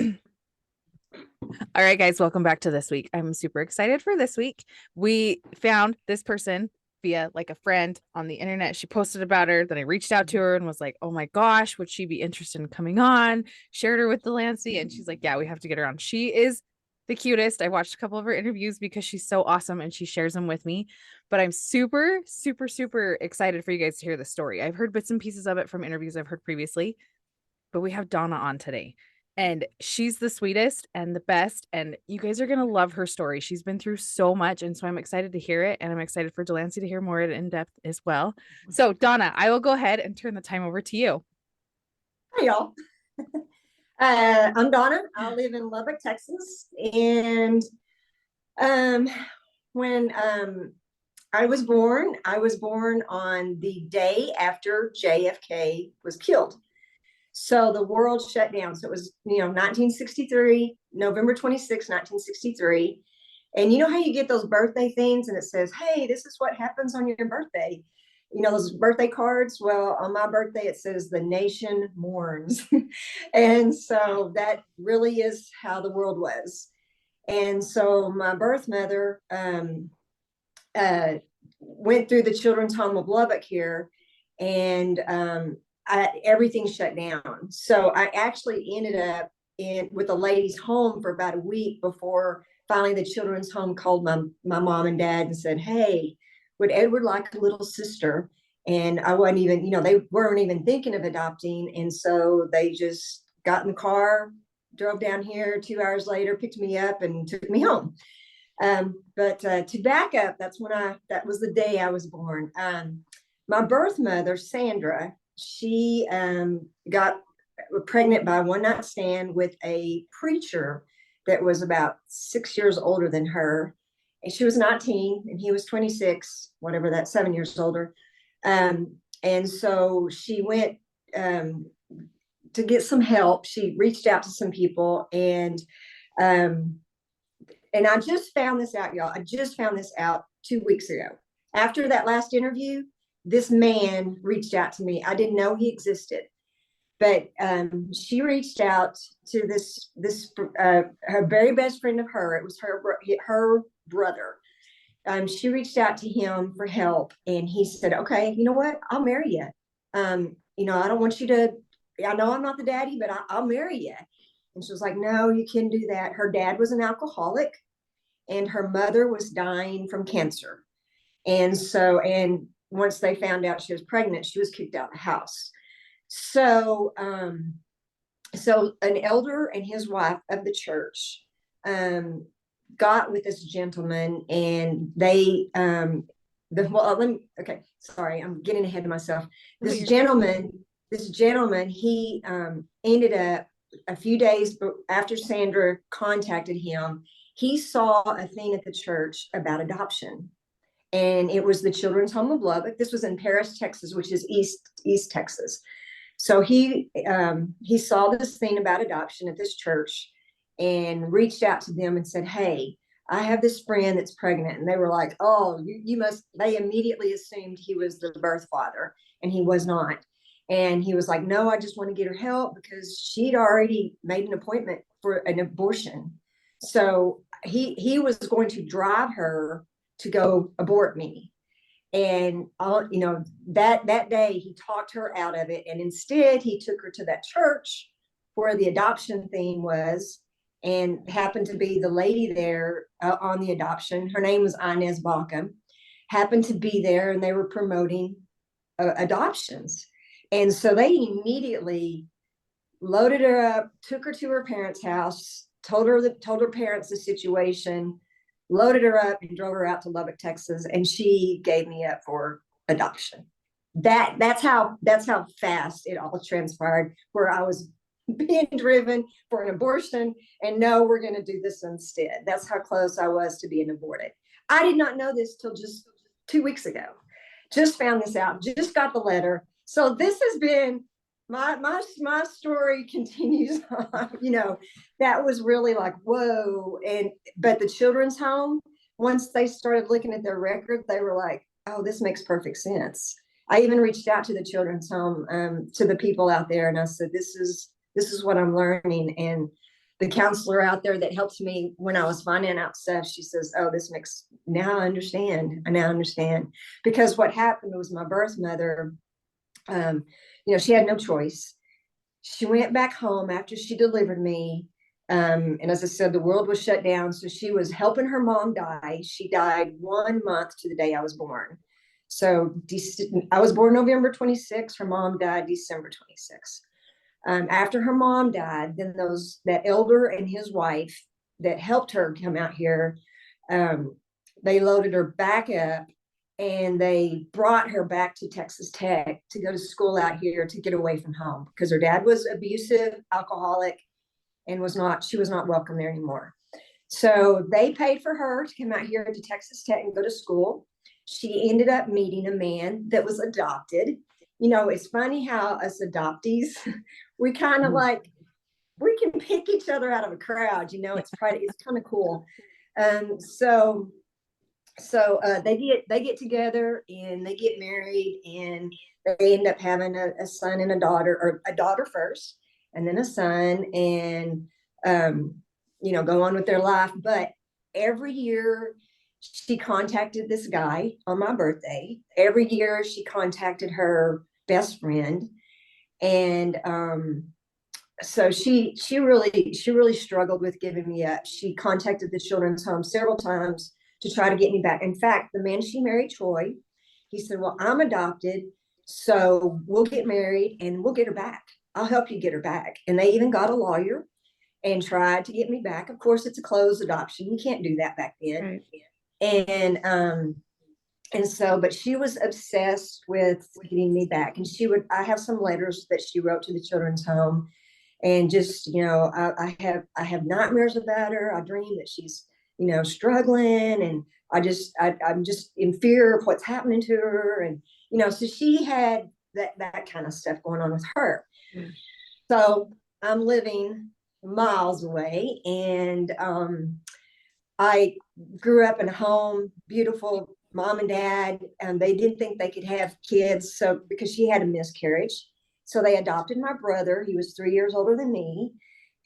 All right, guys, welcome back to this week. I'm super excited for this week. We found this person via like a friend on the internet. She posted about her. Then I reached out to her and was like, oh my gosh, would she be interested in coming on? Shared her with Delancey, and she's like, yeah, we have to get her on. She is the cutest. I watched a couple of her interviews because she's so awesome and she shares them with me. But I'm super, super, super excited for you guys to hear the story. I've heard bits and pieces of it from interviews I've heard previously, but we have Donna on today. And she's the sweetest and the best. And you guys are going to love her story. She's been through so much. And so I'm excited to hear it. And I'm excited for Delancey to hear more in depth as well. So, Donna, I will go ahead and turn the time over to you. Hi, y'all. I'm Donna. I live in Lubbock, Texas. And um, when I was born on the day after JFK was killed. So the world shut down. So it was, 1963, November 26, 1963. And you know how you get those birthday things and it says, hey, this is what happens on your birthday. Those birthday cards. Well, on my birthday, it says the nation mourns. And so that really is how the world was. And so my birth mother went through the Children's Home of Lubbock here, and everything shut down. So I actually ended up with a ladies' home for about a week before finally the Children's Home called my mom and dad and said, hey, would Edward like a little sister? And I wasn't even, they weren't even thinking of adopting. And so they just got in the car, drove down here 2 hours later, picked me up and took me home. But to back up, that was the day I was born. My birth mother, Sandra, she got pregnant by a one night stand with a preacher that was about 6 years older than her. And she was 19 and he was 26, whatever that, 7 years older. And so she went to get some help. She reached out to some people, and I just found this out, y'all. I just found this out 2 weeks ago. After that last interview, this man reached out to me. I didn't know he existed, but she reached out to this her very best friend of her. It was her brother. She reached out to him for help, and he said, okay, you know what? I'll marry you. I don't want you to, I know I'm not the daddy, but I'll marry you. And she was like, no, you can't do that. Her dad was an alcoholic and her mother was dying from cancer. And once they found out she was pregnant, she was kicked out of the house. So an elder and his wife of the church got with this gentleman, and they okay, sorry, I'm getting ahead of myself. This gentleman, he ended up a few days after Sandra contacted him. He saw a thing at the church about adoption, and it was the Children's Home of Lubbock. This was in Paris, Texas, which is East Texas. So he saw this thing about adoption at this church and reached out to them and said, hey, I have this friend that's pregnant. And they were like, oh, you must. They immediately assumed he was the birth father, and he was not. And he was like, no, I just want to get her help because she'd already made an appointment for an abortion. So he was going to drive her to go abort me. And that day he talked her out of it. And instead he took her to that church where the adoption thing was, and happened to be the lady there on the adoption. Her name was Inez Bacum, happened to be there, and they were promoting adoptions. And so they immediately loaded her up, took her to her parents' house, told her parents the situation, loaded her up, and drove her out to Lubbock, Texas, and she gave me up for adoption. That's how fast it all transpired, where I was being driven for an abortion, and no, we're going to do this instead. That's how close I was to being aborted. I did not know this till just 2 weeks ago. Just found this out, just got the letter. So this has been my story continues on. That was really like, whoa. But the Children's Home, once they started looking at their record, they were like, oh, this makes perfect sense. I even reached out to the Children's Home, to the people out there, and I said, this is what I'm learning. And the counselor out there that helped me when I was finding out stuff, she says, oh, this makes, now I understand. I now understand. Because what happened was my birth mother, she had no choice. She went back home after she delivered me. And as I said, the world was shut down. So she was helping her mom die. She died 1 month to the day I was born. So I was born November 26th. Her mom died December 26th. After her mom died, then that elder and his wife that helped her come out here, they loaded her back up and they brought her back to Texas Tech to go to school out here to get away from home because her dad was abusive, alcoholic, and she was not welcome there anymore. So they paid for her to come out here to Texas Tech and go to school. She ended up meeting a man that was adopted. It's funny how us adoptees, we kind of like, we can pick each other out of a crowd, it's kind of cool. So they get together and they get married and they end up having a son and a daughter, or a daughter first and then a son, and go on with their life. But every year she contacted this guy on my birthday. Every year she contacted her best friend. And so she really struggled with giving me up. She contacted the children's home several times to try to get me back. In fact, the man she married, Troy, he said, well, I'm adopted, so we'll get married and we'll get her back. I'll help you get her back. And they even got a lawyer and tried to get me back. Of course, it's a closed adoption. You can't do that back then. Right. And so, but she was obsessed with getting me back. And I have some letters that she wrote to the children's home. And just, I have nightmares about her. I dream that she's, struggling. And I'm just in fear of what's happening to her. And, so she had that kind of stuff going on with her. Mm. So I'm living miles away. And I grew up in a home, beautiful mom and dad, and they didn't think they could have kids. So because she had a miscarriage, so they adopted my brother. He was 3 years older than me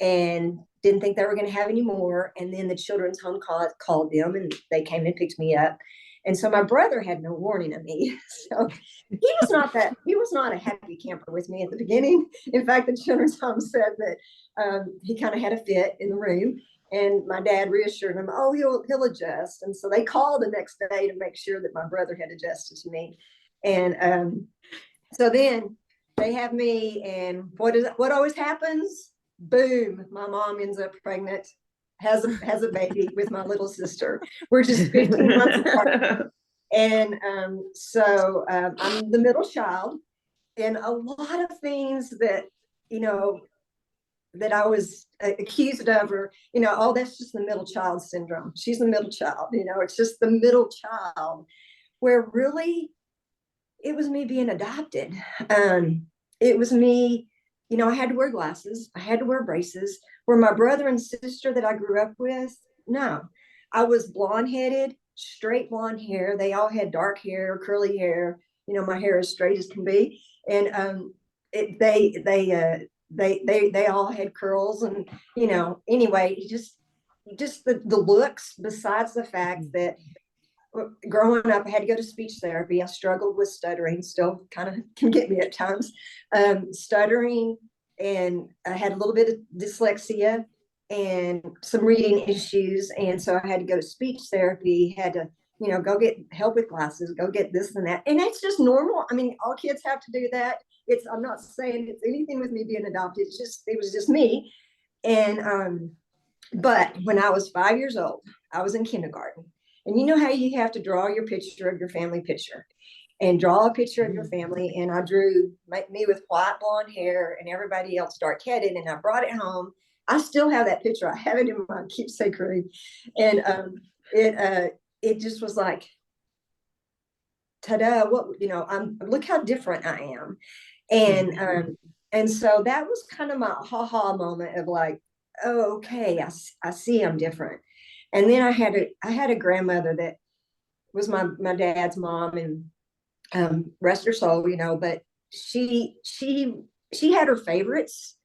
and didn't think they were going to have any more. And then the children's home called them and they came and picked me up. And so my brother had no warning of me. So he was not a happy camper with me at the beginning. In fact, the children's home said that he kind of had a fit in the room. And my dad reassured him, oh, he'll adjust. And so they called the next day to make sure that my brother had adjusted to me. And so then they have me, and what always happens? Boom, my mom ends up pregnant, has a baby with my little sister. We're just 15 months apart. And so I'm the middle child, and a lot of things that, that I was accused of, or, oh, that's just the middle child syndrome. She's the middle child, it's just the middle child, where really it was me being adopted. It was me, I had to wear glasses. I had to wear braces. Where my brother and sister that I grew up with, no, I was blonde headed, straight blonde hair. They all had dark hair, curly hair, my hair as straight as can be. And they all had curls, and anyway, just the looks, besides the fact that growing up I had to go to speech therapy. I struggled with stuttering, still kind of can get me at times, stuttering, and I had a little bit of dyslexia and some reading issues, and so I had to go to speech therapy, had to go get help with glasses, go get this and that. And that's just normal. I mean, all kids have to do that. I'm not saying it's anything with me being adopted. It was just me. And, but when I was 5 years old, I was in kindergarten, and you know how you have to draw your picture of your family picture and draw a picture of your family. And I drew me with white blonde hair and everybody else dark headed. And I brought it home. I still have that picture. I have it in my keepsake room. And, it just was like, ta-da, look how different I am. And so that was kind of my ha-ha moment of like, oh, okay, I see I'm different. And then I had a grandmother that was my dad's mom, and rest her soul, but she had her favorites,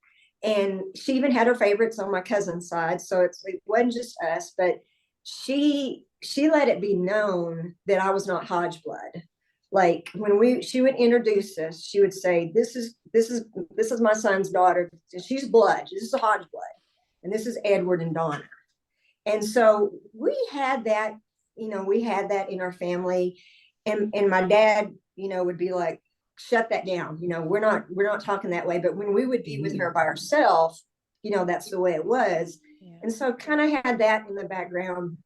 And she even had her favorites on my cousin's side. So it wasn't just us, but she let it be known that I was not Hodge blood. Like when she would introduce us, she would say, this is my son's daughter. She's blood. This is a Hodge blood. And this is Edward and Donna. And so we had that, we had that in our family. And my dad, would be like, shut that down. We're not talking that way. But when we would be with her by herself, that's the way it was. Yeah. And so kind of had that in the background.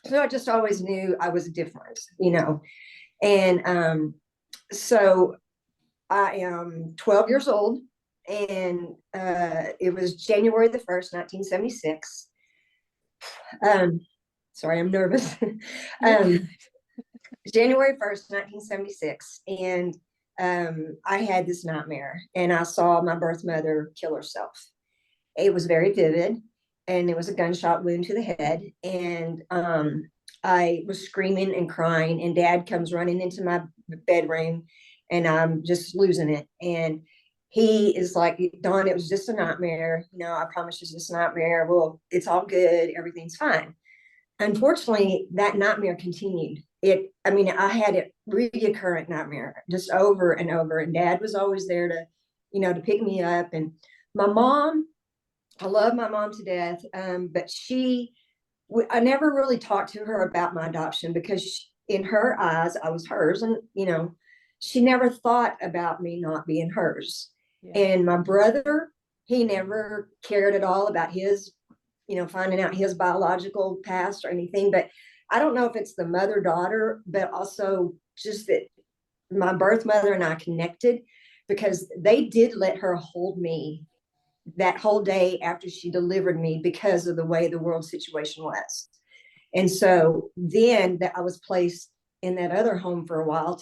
So I just always knew I was different, And so I am 12 years old, and it was January the 1st, 1976. Sorry, I'm nervous. January 1st, 1976. And I had this nightmare, and I saw my birth mother kill herself. It was very vivid, and it was a gunshot wound to the head. And I was screaming and crying, and Dad comes running into my bedroom, and I'm just losing it. And he is like, Dawn, it was just a nightmare. I promise it's just a nightmare. Well, it's all good. Everything's fine. Unfortunately, that nightmare continued. I had a recurrent nightmare just over and over. And Dad was always there to pick me up. And my mom, I love my mom to death. But I never really talked to her about my adoption because in her eyes, I was hers. And, she never thought about me not being hers. Yeah. And my brother, he never cared at all about his, finding out his biological past or anything. But I don't know if it's the mother-daughter, but also just that my birth mother and I connected, because they did let her hold me that whole day after she delivered me because of the way the world situation was. And so then I was placed in that other home for a while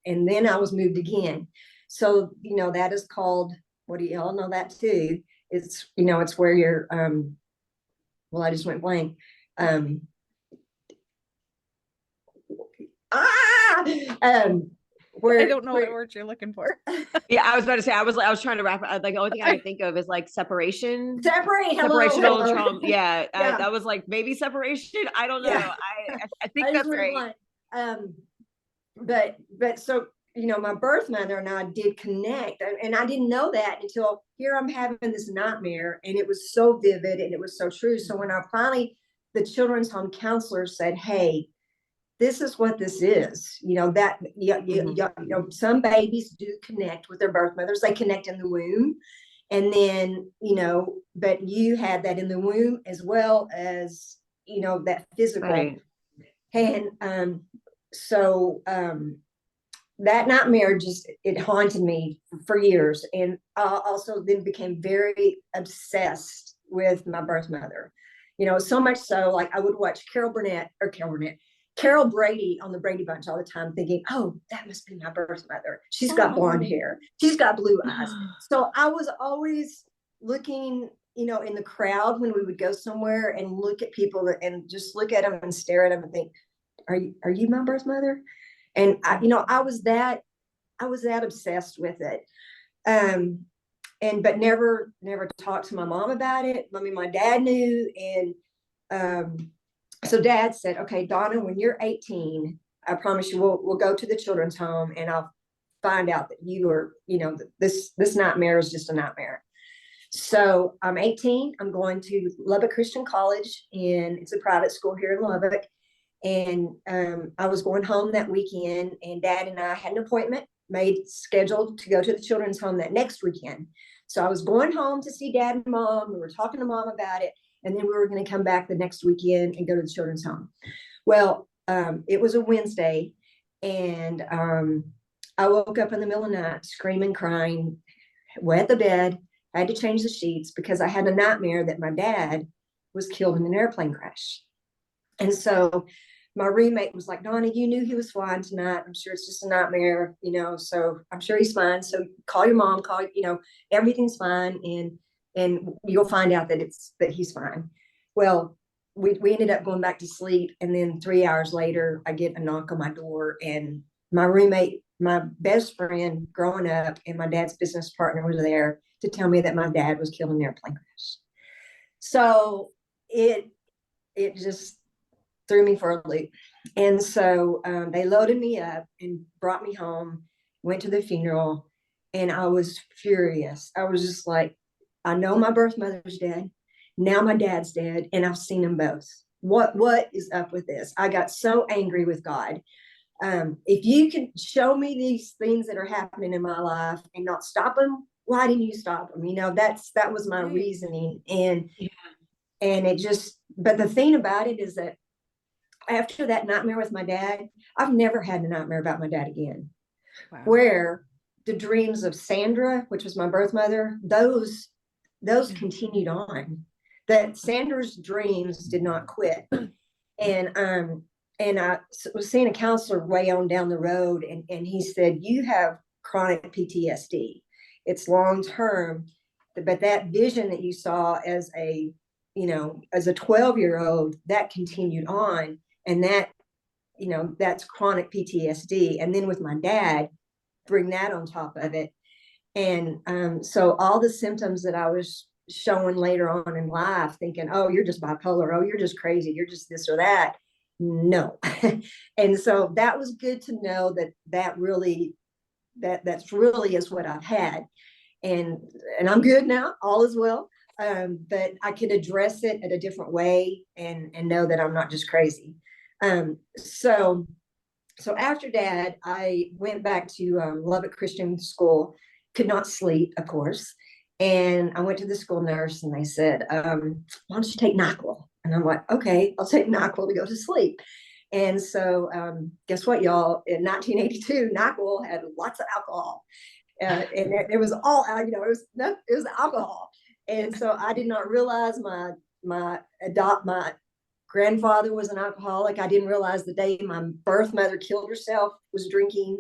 and then I was moved again. So, that is called, what do you all know that too? It's, it's where you're, I just went blank. Where I don't know what word you're looking for. Yeah, I was about to say, I was trying to wrap it. Like the only thing I could think of is like separation. Separational trauma. Yeah, yeah. That was like maybe separation. I don't know. Yeah. I think that's right. But so my birth mother and I did connect, and I didn't know that until here I'm having this nightmare, and it was so vivid and it was so true. So when the children's home counselor said, "Hey, this is what this is," some babies do connect with their birth mothers. They connect in the womb, and then but you had that in the womb as well as that physical. Right. And so that nightmare it haunted me for years. And I also then became very obsessed with my birth mother, so much so, like I would watch Carol Brady on the Brady Bunch all the time, thinking, oh, that must be my birth mother. She's got blonde hair. She's got blue eyes. So I was always looking, in the crowd when we would go somewhere and look at people and just look at them and stare at them and think, are you my birth mother? And I was that obsessed with it. But never talked to my mom about it. I mean, my dad knew. And so Dad said, okay, Donna, when you're 18, I promise you we'll go to the children's home, and I'll find out that you are, this nightmare is just a nightmare. So I'm 18. I'm going to Lubbock Christian College, and it's a private school here in Lubbock. And I was going home that weekend, and Dad and I had an appointment scheduled to go to the children's home that next weekend. So I was going home to see Dad and Mom. We were talking to Mom about it. And then we were going to come back the next weekend and go to the children's home. Well, it was a Wednesday, and I woke up in the middle of the night screaming, crying, wet the bed. I had to change the sheets because I had a nightmare that my dad was killed in an airplane crash. And so my roommate was like, Donna, you knew he was flying tonight. I'm sure it's just a nightmare, so I'm sure he's fine. So call your mom, everything's fine. And you'll find out that he's fine. Well, we ended up going back to sleep. And then 3 hours later, I get a knock on my door, and my roommate my best friend growing up and my dad's business partner was there to tell me that my dad was killed in an airplane crash. So it just threw me for a loop. And so they loaded me up and brought me home, went to the funeral, and I was furious. I was just like, I know my birth mother's dead. Now my dad's dead, and I've seen them both. What is up with this? I got so angry with God. If you can show me these things that are happening in my life and not stop them, why didn't you stop them? That was my reasoning. And it just, but the thing about it is that after that nightmare with my dad, I've never had a nightmare about my dad again. Wow. Where the dreams of Sandra, which was my birth mother, those continued on. That Sandra's dreams did not quit. And I was seeing a counselor way on down the road, and he said, you have chronic PTSD. It's long term, but that vision that you saw as a 12-year-old, that continued on. And that, that's chronic PTSD. And then with my dad, bring that on top of it. And so all the symptoms that I was showing later on in life, thinking, oh, you're just bipolar, oh, you're just crazy, you're just this or that. No. And so that was good to know that's really is what I've had. And I'm good now, all is well. But I could address it in a different way and know that I'm not just crazy. So after Dad, I went back to Lubbock Christian School, could not sleep, of course. And I went to the school nurse and they said, why don't you take NyQuil? And I'm like, okay, I'll take NyQuil to go to sleep. And so guess what, y'all? In 1982, NyQuil had lots of alcohol. And it was all, it was alcohol. And so I did not realize my grandfather was an alcoholic. I didn't realize the day my birth mother killed herself was drinking.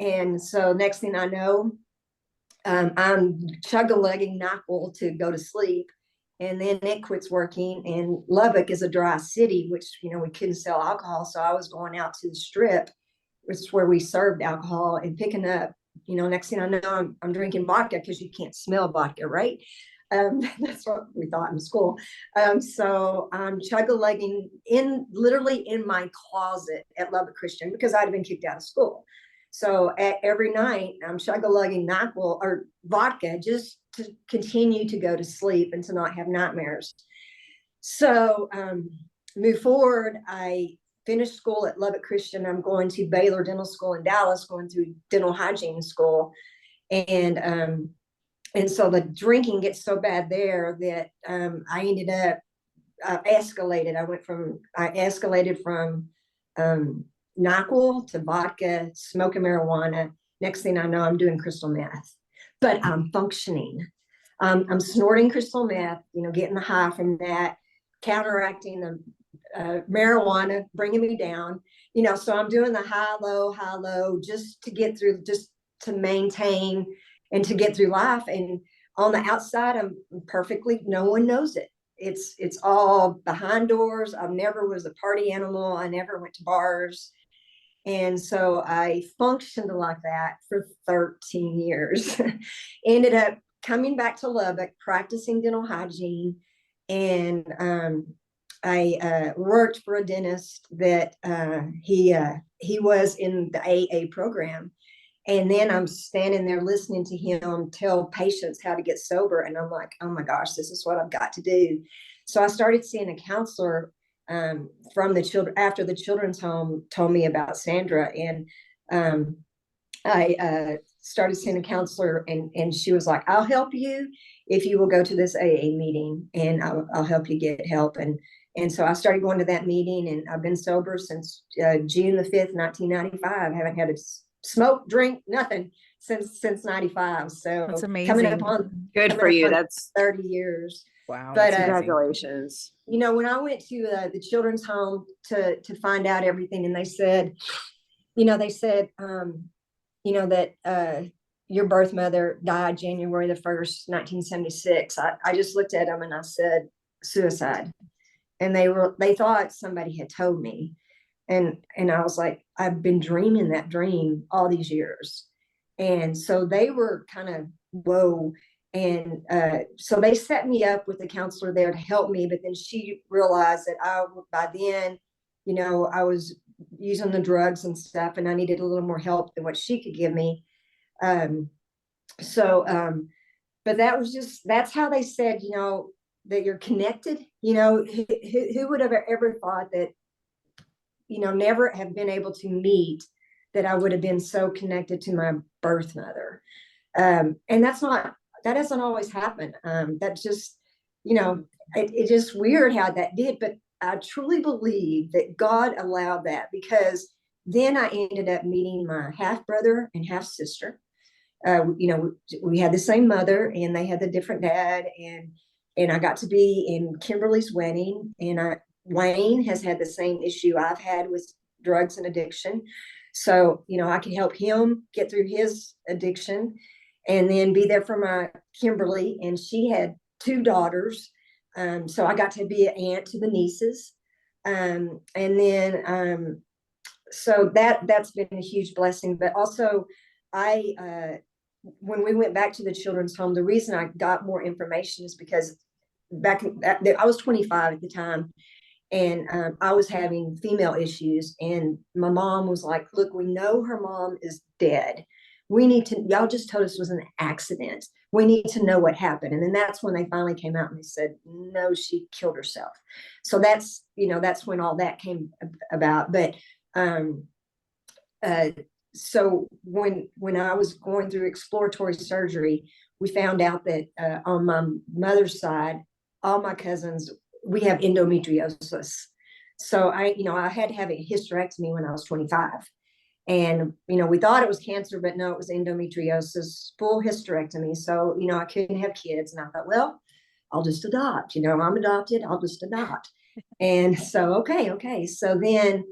And so next thing I know, I'm chug-a-lugging NyQuil to go to sleep. And then it quits working. And Lubbock is a dry city, which, we couldn't sell alcohol. So I was going out to the strip, which is where we served alcohol, and picking up, next thing I know, I'm drinking vodka because you can't smell vodka, right? That's what we thought in school. So I'm chug-a-lugging literally in my closet at Lubbock Christian because I'd been kicked out of school. So every night I'm chug-a-lugging NyQuil or vodka just to continue to go to sleep and to not have nightmares. So move forward, I finished school at Lubbock Christian. I'm going to Baylor Dental School in Dallas, going through dental hygiene school. And so the drinking gets so bad there that I ended up escalated. I escalated from NyQuil to vodka, smoking marijuana. Next thing I know, I'm doing crystal meth, but I'm functioning. I'm snorting crystal meth, getting the high from that, counteracting the marijuana, bringing me down. So I'm doing the high, low, just to get through, just to maintain and to get through life. And on the outside, I'm perfectly, no one knows it. It's all behind doors. I never was a party animal. I never went to bars. And so I functioned like that for 13 years. Ended up coming back to Lubbock, practicing dental hygiene. And I worked for a dentist that he was in the AA program. And then I'm standing there listening to him tell patients how to get sober. And I'm like, oh my gosh, this is what I've got to do. So I started seeing a counselor from the children after the children's home told me about Sandra. And I started seeing a counselor, and she was like, I'll help you if you will go to this AA meeting, and I'll help you get help. And so I started going to that meeting, and I've been sober since June the 5th, 1995. I haven't had a smoke, drink, nothing since 95. So that's amazing. Coming up on good for you. That's 30 years. Wow. But congratulations. When I went to the children's home to find out everything, and they said that your birth mother died January the 1st, 1976. I just looked at them and I said, suicide. And they thought somebody had told me. And I was like, I've been dreaming that dream all these years. And so they were kind of, whoa. And so they set me up with a counselor there to help me. But then she realized that by then, I was using the drugs and stuff, and I needed a little more help than what she could give me. Um, but that's how they said, that you're connected. Who would have ever thought that, never have been able to meet, that I would have been so connected to my birth mother. And that doesn't always happen. That just, it's just weird how that did, but I truly believe that God allowed that, because then I ended up meeting my half brother and half sister. We had the same mother and they had a different dad, and I got to be in Kimberly's wedding, and Wayne has had the same issue I've had with drugs and addiction. So, I could help him get through his addiction, and then be there for my Kimberly. And she had 2 daughters. So I got to be an aunt to the nieces. And then, so that's been a huge blessing. But also when we went back to the children's home, the reason I got more information is because I was 25 at the time, and I was having female issues, and my mom was like, look, we know her mom is dead. Y'all just told us it was an accident. We need to know what happened. And then that's when they finally came out and they said, no, she killed herself. So that's when all that came about. But so when I was going through exploratory surgery, we found out that on my mother's side, all my cousins, we have endometriosis. So I had to have a hysterectomy when I was 25. And, we thought it was cancer, but no, it was endometriosis, full hysterectomy. So, I couldn't have kids. And I thought, well, I'll just adopt. I'm adopted. I'll just adopt. And so, okay. So then,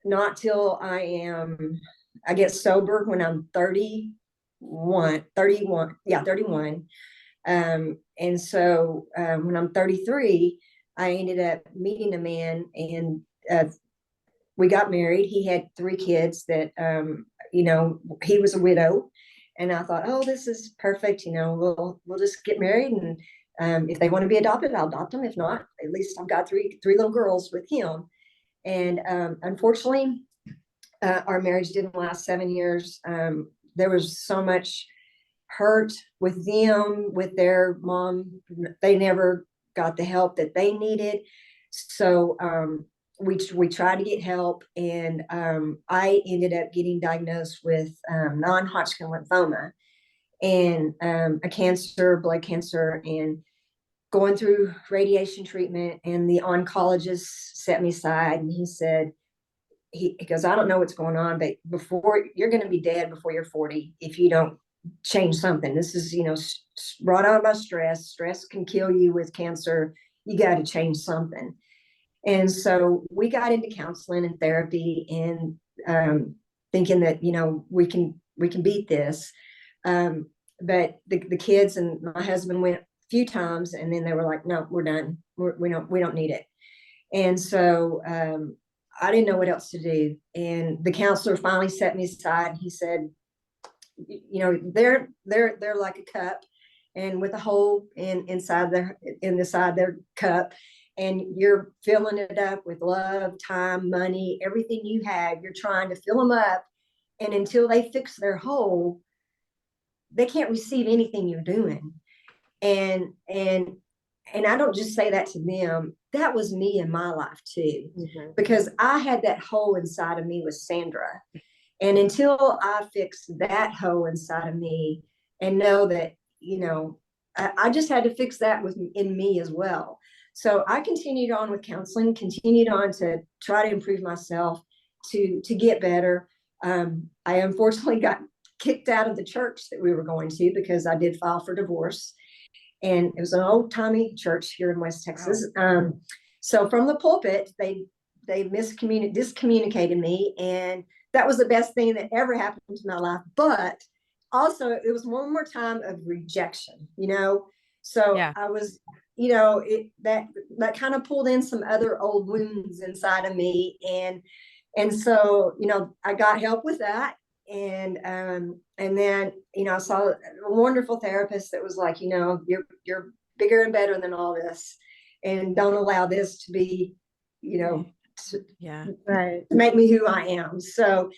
not till I get sober when I'm 31. Yeah, 31. And so when I'm 33, I ended up meeting a man, and we got married. He had 3 kids that, he was a widow. And I thought, oh, this is perfect. We'll just get married. And if they want to be adopted, I'll adopt them. If not, at least I've got three little girls with him. And unfortunately, our marriage didn't last 7 years. There was so much hurt with them, with their mom. They never got the help that they needed. So we tried to get help, and I ended up getting diagnosed with non-Hodgkin lymphoma, and a cancer, blood cancer, and going through radiation treatment. And the oncologist set me aside, and he said, he goes, I don't know what's going on, but you're going to be dead before you're 40 if you don't change something. This is, brought on by stress. Stress can kill you with cancer. You got to change something. And so we got into counseling and therapy, and thinking that, we can beat this. But the kids and my husband went a few times, and then they were like, no, we're done. We don't need it. And so I didn't know what else to do. And the counselor finally set me aside. He said, they're like a cup, and with a hole in the side their cup, and you're filling it up with love, time, money, everything you have. You're trying to fill them up, and until they fix their hole, they can't receive anything you're doing. And I don't just say that to them. That was me in my life too, because I had that hole inside of me with Sandra. And until I fix that hole inside of me and know that, I just had to fix that in me as well. So I continued on with counseling, continued on to try to improve myself, to get better. I unfortunately got kicked out of the church that we were going to, because I did file for divorce. And it was an old timey church here in West Texas. So from the pulpit, they discommunicated me, and that was the best thing that ever happened to my life. But also, it was one more time of rejection, So yeah. I was, that that kind of pulled in some other old wounds inside of me. And so, I got help with that. And then, I saw a wonderful therapist that was like, you're bigger and better than all this. And don't allow this to be, right. make me who I am. So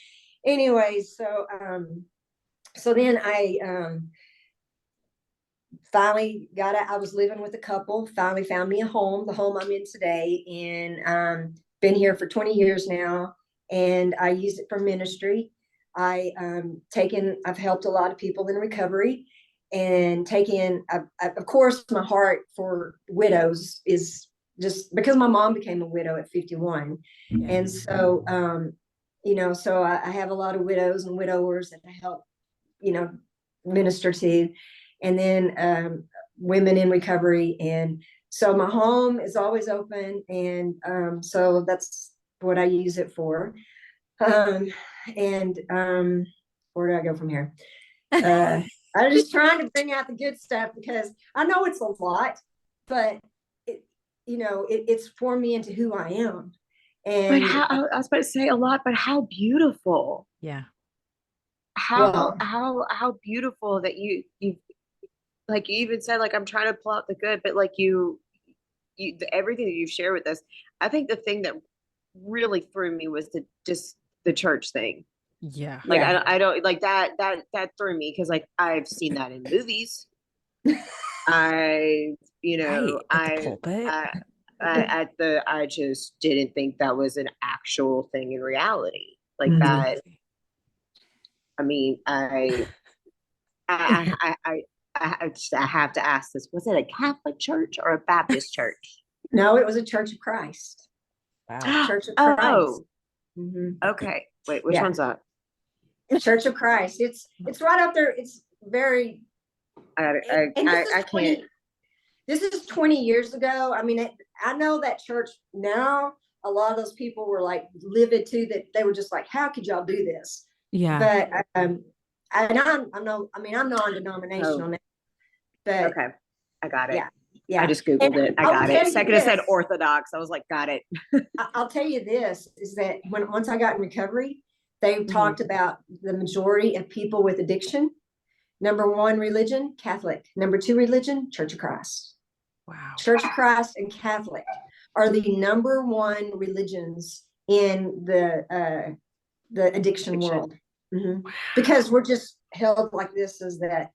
anyway, so then I finally I was living with a couple, finally found me a home, the home I'm in today, and been here for 20 years now, and I use it for ministry. I've helped a lot of people in recovery, and of course, my heart for widows is just because my mom became a widow at 51. Yeah. And so, so I have a lot of widows and widowers that I help, minister to, and then women in recovery. And so my home is always open. And so that's what I use it for. Where do I go from here? I'm just trying to bring out the good stuff because I know it's a lot, but it's formed me into who I am. And I was about to say a lot, but how beautiful. Yeah. How beautiful that you like, you even said, like, I'm trying to pull out the good, but like you everything that you share with us. I think the thing that really threw me was the church thing. Yeah. Like, I don't like that threw me, because like I've seen that in movies. I just didn't think that was an actual thing in reality. Like that. I mean, I have to ask this. Was it a Catholic church or a Baptist church? No, it was a Church of Christ. Wow. Church of Christ. Oh. Okay. Wait, which one's that? Church of Christ. It's right up there. It's very. I can't. This is 20 years ago. I mean, I know that church now. A lot of those people were like livid too. That they were just like, "How could y'all do this?" Yeah. But I'm non-denominational now. But okay, I got it. Yeah. I just Googled it. I got it. Second it said Orthodox. I was like, got it. I'll tell you this, is that once I got in recovery, they talked about the majority of people with addiction. Number one religion, Catholic. Number two religion, Church of Christ. Wow. Church of Christ and Catholic are the number one religions in the addiction world. Wow. Because we're just held like this, as that,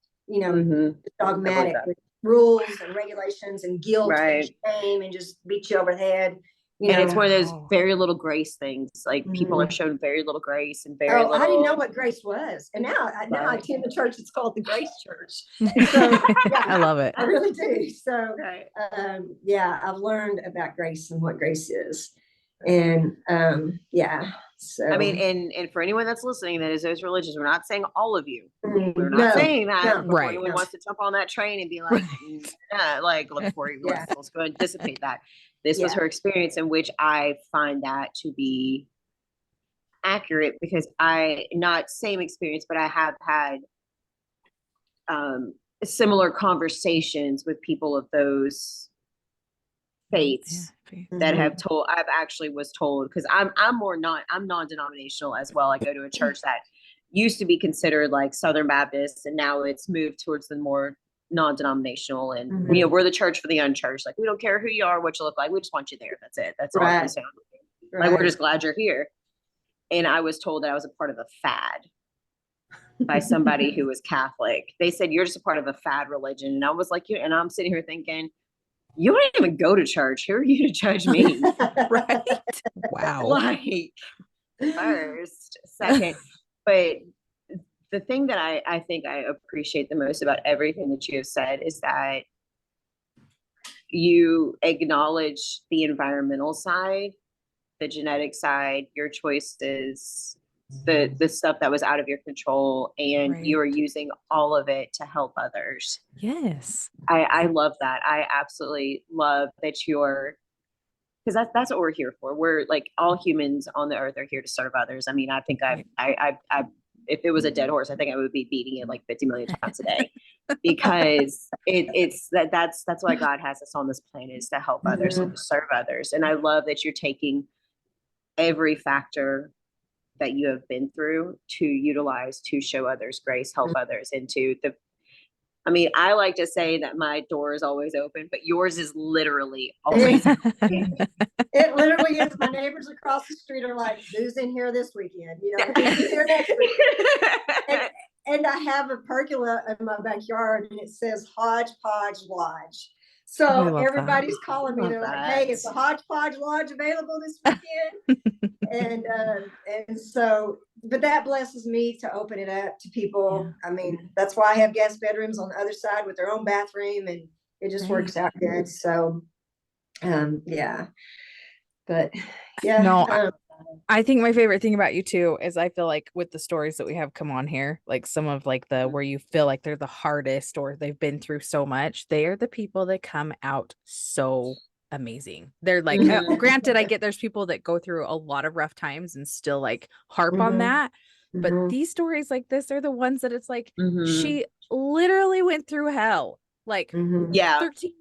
dogmatic with rules and regulations and guilt and shame, and just beat you over the head. And it's one of those very little grace things. Like people are shown very little grace and very little. I didn't know what grace was, and now I attend the church. It's called the Grace Church. So, I love it. I really do. So I've learned about grace and what grace is, and So I mean, and for anyone that's listening that is those religious, we're not saying all of you. We're not saying that. Right. Anyone wants to jump on that train and be like, let's go ahead and dissipate that. This was her experience, in which I find that to be accurate, because not same experience, but I have had similar conversations with people of those faiths that have told. I've actually was told, because I'm non-denominational as well. I go to a church that used to be considered like Southern Baptist, and now it's moved towards the more non-denominational, and we're the church for the unchurched. Like, we don't care who you are, what you look like, we just want you there. That's it. That's all it comes down to. Like, we're just glad you're here. And I was told that I was a part of a fad by somebody who was Catholic. They said, you're just a part of a fad religion. And I was like, and I'm sitting here thinking, you don't even go to church. Who are you to judge me? Right. Wow. Like, first, second. But the thing that I think I appreciate the most about everything that you have said is that you acknowledge the environmental side, the genetic side, your choices, the stuff that was out of your control, and you are using all of it to help others. Yes. I love that. I absolutely love that because that's what we're here for. We're like, all humans on the earth are here to serve others. I mean, I think I've if it was a dead horse, I think I would be beating it like 50 million times a day, because that's why God has us on this planet, is to help others and to serve others. And I love that you're taking every factor that you have been through to utilize to show others grace, help others into the. I mean, I like to say that my door is always open, but yours is literally always open. It literally is. My neighbors across the street are like, who's in here this weekend? You know, who's in here next week? And I have a pergola in my backyard, and it says Hodgepodge Lodge. So everybody's calling me. They're like, hey, is the Hodgepodge Lodge available this weekend? And so, but that blesses me to open it up to people. I mean, that's why I have guest bedrooms on the other side with their own bathroom, and it just works out good. So, yeah. But yeah. No, I think my favorite thing about you too is I feel like with the stories that we have come on here, like some of like the where you feel like they're the hardest or they've been through so much, they are the people that come out so amazing. They're like, granted, I get there's people that go through a lot of rough times and still like harp on that. But these stories like this are the ones that it's like she literally went through hell, like 13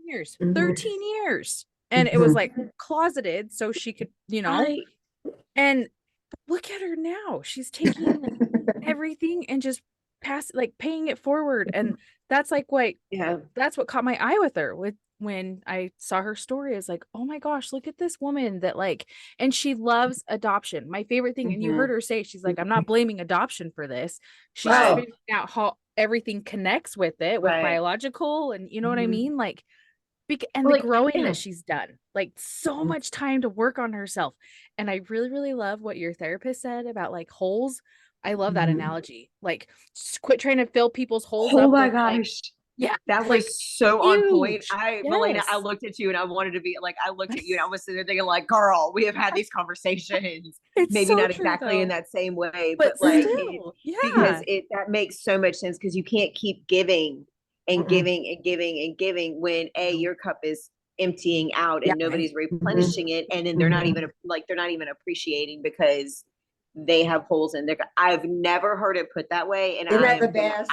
years, 13 years. And it was like closeted so she could, you know, and look at her now. She's taking like everything and just paying it forward. And that's like what, that's what caught my eye with her when I saw her story, is like, oh my gosh, look at this woman that like, and she loves adoption. My favorite thing. And you heard her say, she's like, I'm not blaming adoption for this. She's figuring out how everything connects with it, with biological, and you know what I mean? Like, and the growing that she's done, like so much time to work on herself. And I really, really love what your therapist said about like holes. I love that analogy. Like, quit trying to fill people's holes up. Oh my gosh. Yeah, that like, was so on point. Melena, Yes. I looked at you and I wanted to be like, I looked at you and I was sitting there thinking like, girl, we have had these conversations. Maybe so not true, exactly though. in that same way, But like, still, because that makes so much sense, because you can't keep giving and giving and giving and giving when your cup is emptying out and nobody's replenishing it, and then they're not even appreciating because they have holes in their. I've never heard it put that way, and Isn't that the best?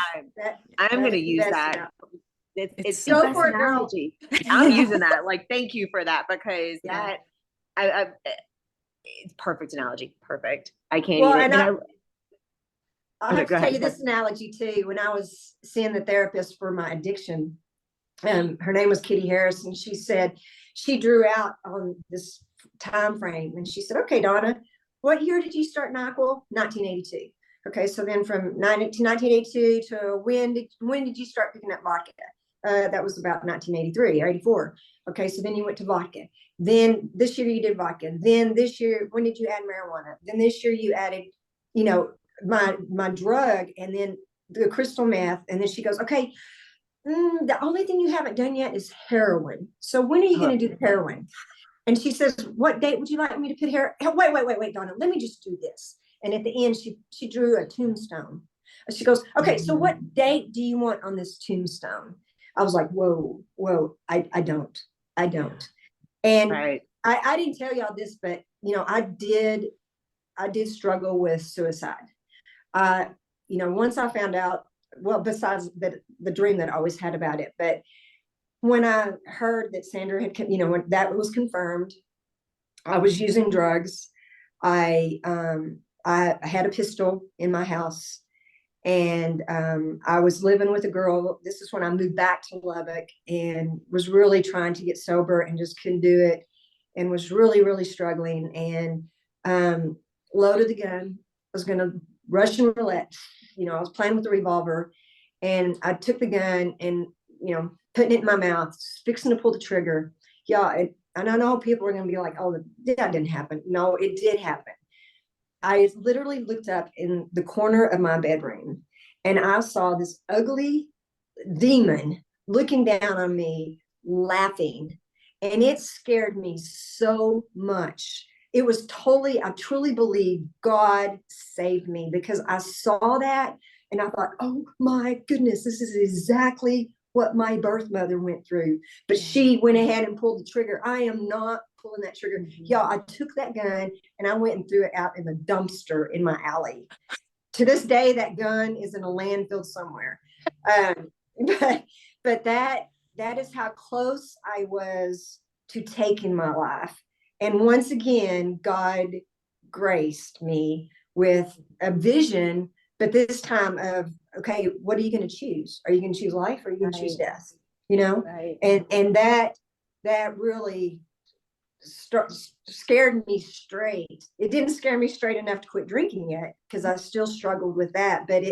I'm going to use that. It's so the best analogy. I'm using that. Like, thank you for that, because that it's perfect analogy. Perfect. I can't even. I'll have to tell you this analogy too. When I was seeing the therapist for my addiction, her name was Kitty Harris, and she said she drew out on this time frame, and she said, "Okay, Donna, what year did you start NyQuil? 1982. Okay, so then from 1982 to when did you start picking up vodka? That was about 1983 or 84. Okay, so then you went to vodka. Then this year you did vodka. Then this year, when did you add marijuana? Then this year you added, you know, my drug, and then the crystal meth." And then she goes, "Okay, the only thing you haven't done yet is heroin. So when are you going to do the heroin?" And she says, "What date would you like me to put here?" Wait, Donna, let me just do this. And at the end, she drew a tombstone. She goes, "Okay, so what date do you want on this tombstone?" I was like, whoa, I don't. And I didn't tell y'all this, but you know, I did struggle with suicide. You know, once I found out, well, besides the dream that I always had about it, but when I heard that Sandra had, you know, when that was confirmed, I was using drugs. I had a pistol in my house, and I was living with a girl. This is when I moved back to Lubbock and was really trying to get sober and just couldn't do it, and was really, really struggling, and loaded the gun. I was going to Russian roulette. You know, I was playing with the revolver, and I took the gun and, you know, putting it in my mouth, fixing to pull the trigger. And I know people are going to be like, "Oh, that didn't happen." No, it did happen. I literally looked up in the corner of my bedroom, and I saw this ugly demon looking down on me, laughing. And it scared me so much. It was I truly believe God saved me, because I saw that and I thought, oh my goodness, this is exactly what my birth mother went through. But she went ahead and pulled the trigger. I am not pulling that trigger. Y'all, I took that gun and I went and threw it out in the dumpster in my alley. to this day, that gun is in a landfill somewhere. Um, but that is how close I was to taking my life. And once again, God graced me with a vision, but this time of, okay, what are you going to choose? Are you going to choose life, or are you going to choose death? You know, and that really scared me straight. It didn't scare me straight enough to quit drinking yet, because I still struggled with that. But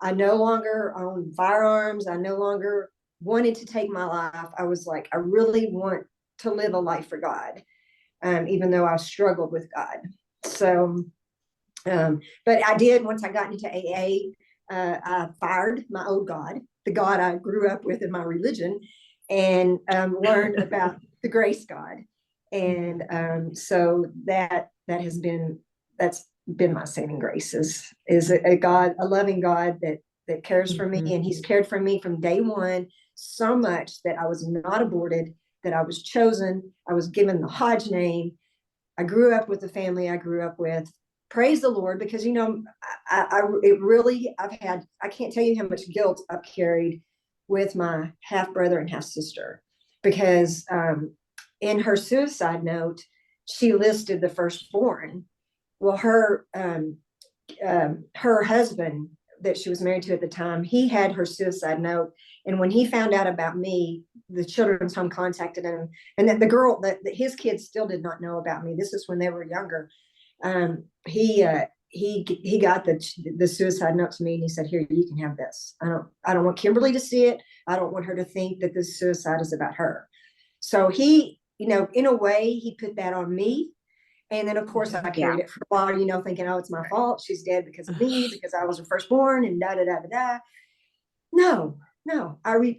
I no longer owned firearms. I no longer wanted to take my life. I was like, I really want to live a life for God, even though I struggled with God. So, but I did, once I got into AA, I fired my old God, the God I grew up with in my religion, and learned about the grace God. And so that's been my saving grace, is a God, a loving God that cares for me. And he's cared for me from day one, so much that I was not aborted, that I was chosen. I was given the Hodge name. I grew up with the family I grew up with. Praise the Lord, because, you know, I can't tell you how much guilt I've carried with my half brother and half sister, because in her suicide note, she listed the firstborn. Well, her husband that she was married to at the time, he had her suicide note. And when he found out about me, the children's home contacted him, and that the girl, that his kids still did not know about me. This is when they were younger. He got the suicide note to me, and he said, "Here, you can have this. I don't want Kimberly to see it. I don't want her to think that this suicide is about her." So he, you know, in a way, he put that on me. And then, of course, I carried it for a while, you know, thinking, oh, it's my fault. She's dead because of me, because I was her firstborn, and da da da da da. No, I'm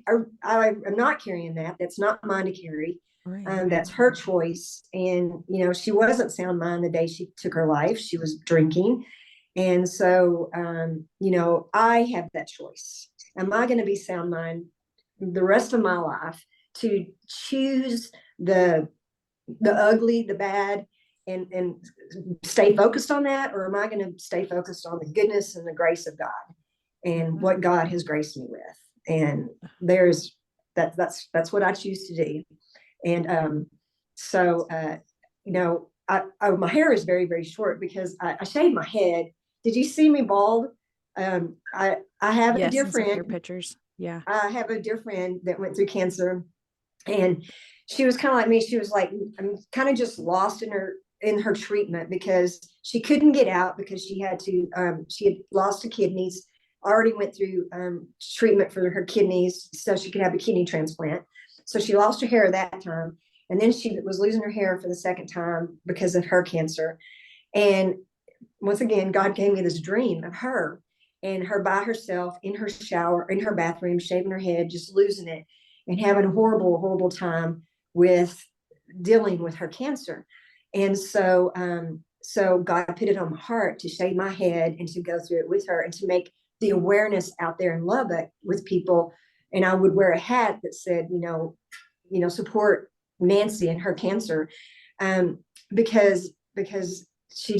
not carrying that. That's not mine to carry. That's her choice. And, you know, she wasn't sound mind the day she took her life. She was drinking. And so, you know, I have that choice. Am I going to be sound mind the rest of my life, to choose the ugly, the bad, and stay focused on that? Or am I going to stay focused on the goodness and the grace of God and what God has graced me with? And that's what I choose to do. And so you know, my hair is very, very short, because I shaved my head. Did you see me bald? I have a dear friend. Your pictures. Yeah. I have a dear friend that went through cancer, and she was kind of like me. She was like, I'm kind of just lost in her treatment, because she couldn't get out, because she had lost her kidneys, already went through treatment for her kidneys so she could have a kidney transplant. So she lost her hair that time. And then she was losing her hair for the second time because of her cancer. And once again, God gave me this dream of her, and her by herself in her shower, in her bathroom, shaving her head, just losing it, and having a horrible, horrible time with dealing with her cancer. And so, so God put it on my heart to shave my head and to go through it with her, and to make the awareness out there in Lubbock with people. And I would wear a hat that said, you know, support Nancy and her cancer, because she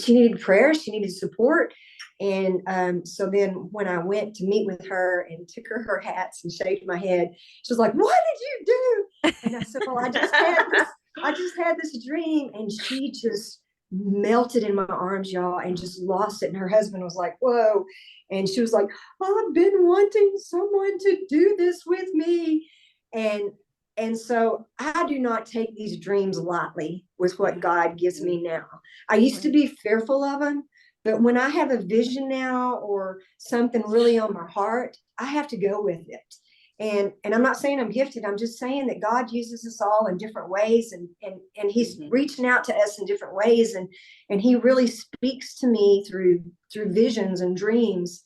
needed prayer, she needed support. And so then when I went to meet with her and took her hats and shaved my head, she was like, "What did you do?" And I said, "Well, I just had this dream." And she just melted in my arms, y'all, and just lost it. And her husband was like, "Whoa." And she was like, "I've been wanting someone to do this with me." And so I do not take these dreams lightly with what God gives me now. I used to be fearful of them, but when I have a vision now, or something really on my heart, I have to go with it. And I'm not saying I'm gifted. I'm just saying that God uses us all in different ways, and he's reaching out to us in different ways. And he really speaks to me through visions and dreams.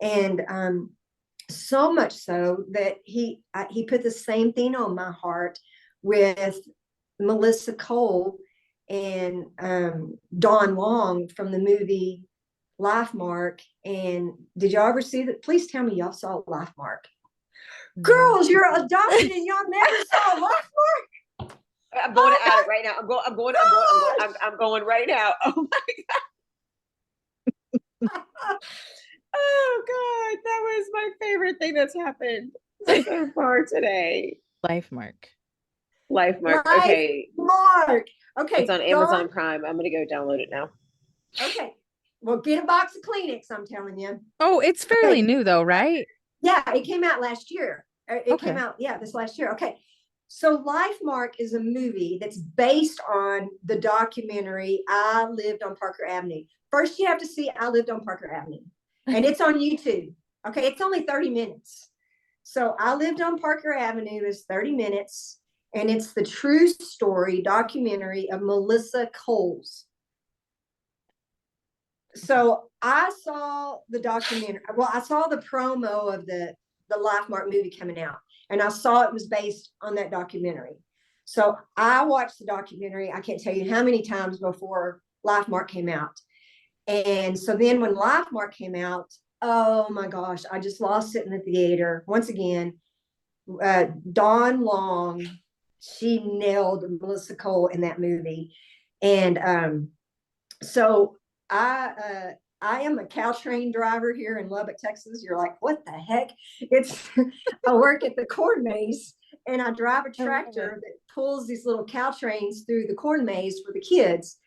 And so much so that he put the same thing on my heart with Melissa Cole and Dawn Long from the movie Life Mark. And did y'all ever see that? Please tell me y'all saw Life Mark. Girls, you're adopted and y'all never saw Life Mark. I'm going to add it right now. I'm going right now. Oh my God. Oh God, that was my favorite thing that's happened so far today. Life Mark. Life Mark. Life Okay. Mark. Okay. It's on Amazon Prime. I'm gonna go download it now. Okay. Well, get a box of Kleenex, I'm telling you. Oh, it's fairly new though, right? Yeah, it came out last year. It came Okay. out, this last year. Okay. So Life Mark is a movie that's based on the documentary I Lived on Parker Avenue. First, you have to see I Lived on Parker Avenue, and it's on YouTube. Okay, it's only 30 minutes. So I Lived on Parker Avenue is 30 minutes, and it's the true story documentary of Melissa Coles. So I saw the documentary. Well, I saw the promo of the Life Mark movie coming out, and I saw it was based on that documentary. So I watched the documentary. I can't tell you how many times before Life Mark came out. And so then when Life Mark came out, oh my gosh, I just lost it in the theater. Once again, Dawn Long, she nailed Melissa Cole in that movie. And so I am a Caltrain driver here in Lubbock, Texas. You're like, what the heck? It's I work at the corn maze, and I drive a tractor that pulls these little Caltrains through the corn maze for the kids.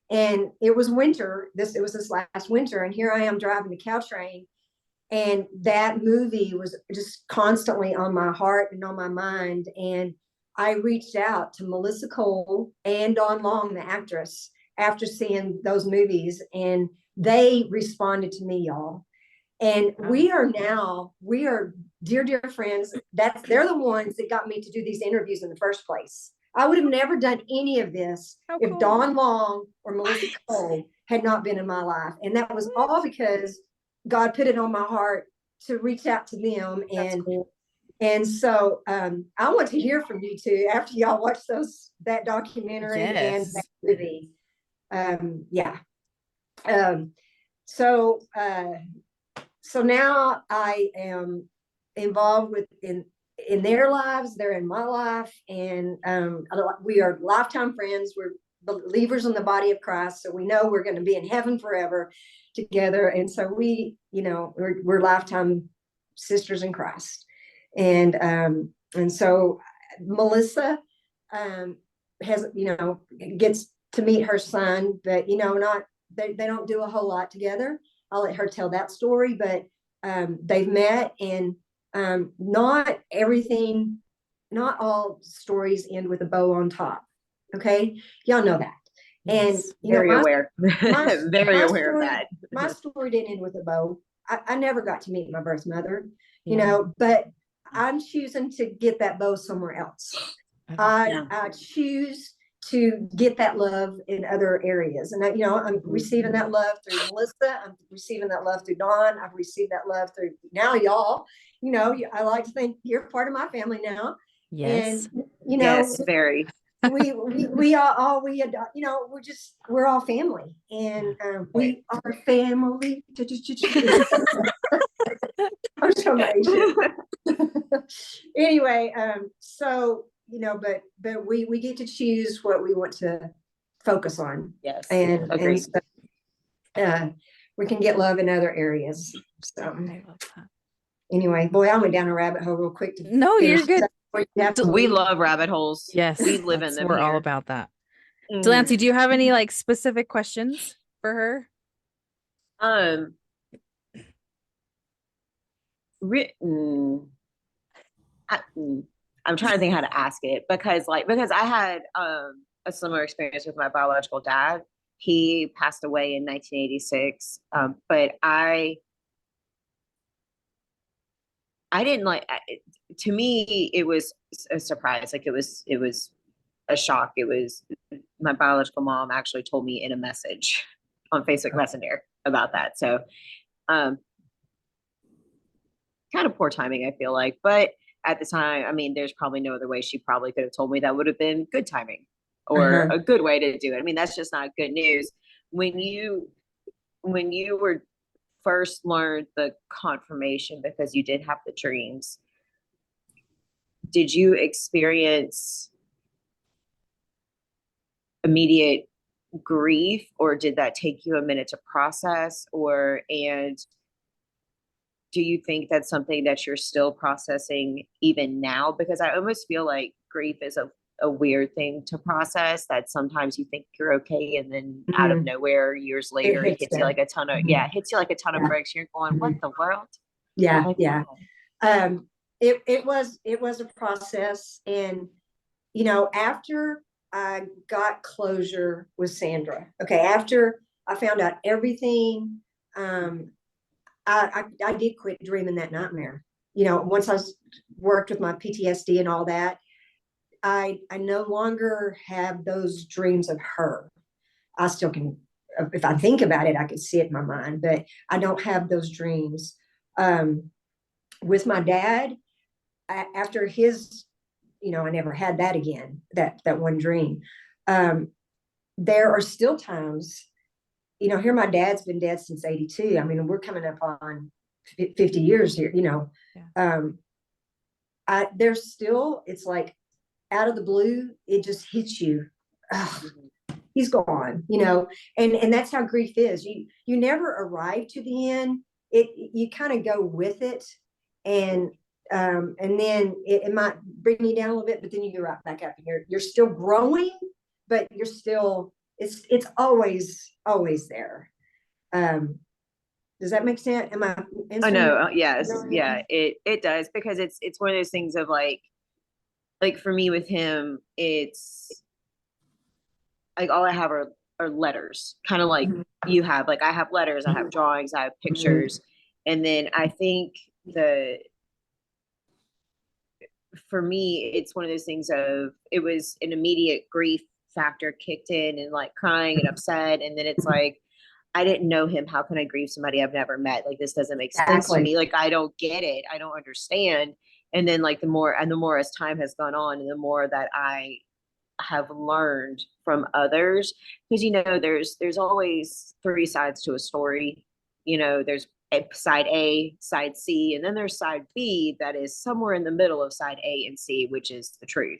And it was winter. It was this last winter, and here I am driving the Caltrain. And that movie was just constantly on my heart and on my mind. And I reached out to Melissa Cole and Dawn Long, the actress, after seeing those movies, and they responded to me, y'all. And we are dear friends. They're the ones that got me to do these interviews in the first place. I would have never done any of this if Dawn Long or Melissa Cole had not been in my life. And that was all because God put it on my heart to reach out to them. And so I want to hear from you two after y'all watch that documentary and that movie. So now I am involved in their lives. They're in my life, and we are lifetime friends. We're believers in the body of Christ, so we know we're going to be in heaven forever together. And so we're lifetime sisters in Christ. And so Melissa gets to meet her son, but they don't do a whole lot together. I'll let her tell that story, but they've met, and not all stories end with a bow on top. Okay, y'all know that. And very aware of that. My story didn't end with a bow. I never got to meet my birth mother, but I'm choosing to get that bow somewhere else. I choose to get that love in other areas. And I'm receiving that love through Melissa. I'm receiving that love through Dawn. I've received that love through now y'all. I like to think you're part of my family now. Yes. And yes, very. we all we're all family, and we are family. I'm so amazing. Anyway, so but we get to choose what we want to focus on. Yes, and so, we can get love in other areas. So I love that. Anyway, boy, I went down a rabbit hole real quick. No, you're good. We love rabbit holes. Yes, we live in them. We're all about that. Delancey, do you have any specific questions for her? Written. I'm trying to think how to ask it because I had a similar experience with my biological dad. He passed away in 1986, but I didn't to me it was a surprise. It was a shock. It was my biological mom actually told me in a message on Facebook Messenger about that. So kind of poor timing, I feel like, but at the time, there's probably no other way she probably could have told me that would have been good timing or a good way to do it. That's just not good news. When you were first learned the confirmation, because you did have the dreams, did you experience immediate grief, or did that take you a minute to process? And do you think that's something that you're still processing even now? Because I almost feel like grief is a weird thing to process, that sometimes you think you're okay, and then out of nowhere, years later, it hits you like a ton of, it hits you like a ton of bricks. You're going, what the world? Yeah. Like, Yeah. It was a process. And, you know, after I got closure with Sandra, okay, after I found out everything, I did quit dreaming that nightmare. You know, once I worked with my PTSD and all that, I no longer have those dreams of her. I still can, if I think about it, I can see it in my mind, but I don't have those dreams. With my dad, after his, you know, I never had that again, that one dream. There are still times, you know, here my dad's been dead since 82. I mean, we're coming up on 50 years here, you know. There's still, it's like out of the blue, it just hits you. Ugh, he's gone, you know, and that's how grief is. You never arrive to the end. You kind of go with it, and then it might bring you down a little bit, but then you go right back up, and you're still growing, but you're still, it's always there. Does that make sense? Am I I know. answering? Yes. Yeah, it does, because it's one of those things of like for me with him, it's like all I have are letters, kind of like you have. Like I have letters, I have drawings, I have pictures. And then I think for me, it's one of those things of, it was an immediate grief factor kicked in, and like crying and upset. And then it's like, I didn't know him. How can I grieve somebody I've never met? Like, this doesn't make sense to me. Like, I don't get it. I don't understand. And then like the more as time has gone on, and the more that I have learned from others, because, you know, there's always three sides to a story. You know, there's side A, side C, and then there's side B that is somewhere in the middle of side A and C, which is the truth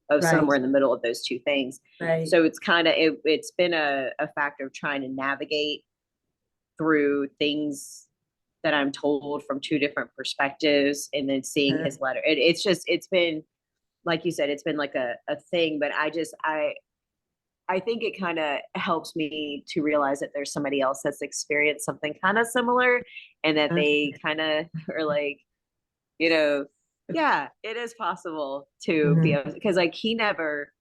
of somewhere in the middle of those two things. So it's kind of, it's been a factor of trying to navigate through things that I'm told from two different perspectives, and then seeing his letter. It's been, like you said, it's been like a thing, but I think it kind of helps me to realize that there's somebody else that's experienced something kind of similar, and that they kind of are like, you know, yeah, it is possible to be able, because like he never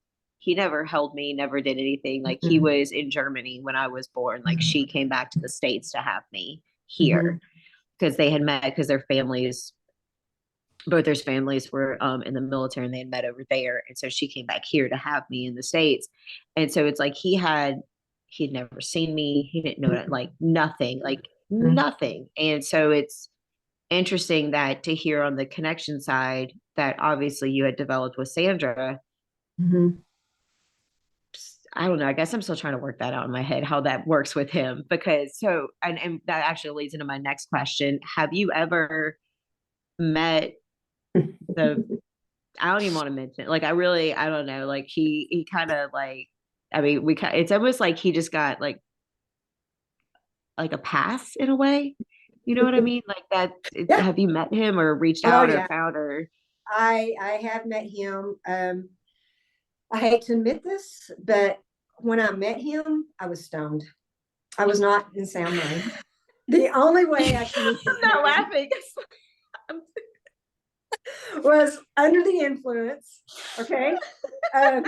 held me, never did anything. Like he was in Germany when I was born. Like she came back to the States to have me here, because they had met, because both their families were in the military, and they had met over there. And so she came back here to have me in the States. And so it's like he'd never seen me. He didn't know that, like nothing, nothing. And so it's interesting that to hear on the connection side that obviously you had developed with Sandra. I don't know. I guess I'm still trying to work that out in my head, how that works with him, because and that actually leads into my next question. Have you ever met I don't even want to mention it. Like, I don't know. Like he kind of like, I mean, it's almost like he just got like a pass in a way. You know what I mean? Like that. Have you met him or reached out or found her? I have met him. I hate to admit this, but when I met him, I was stoned. I was not in sound mind. The only way I can I'm not laughing. was under the influence. Okay. And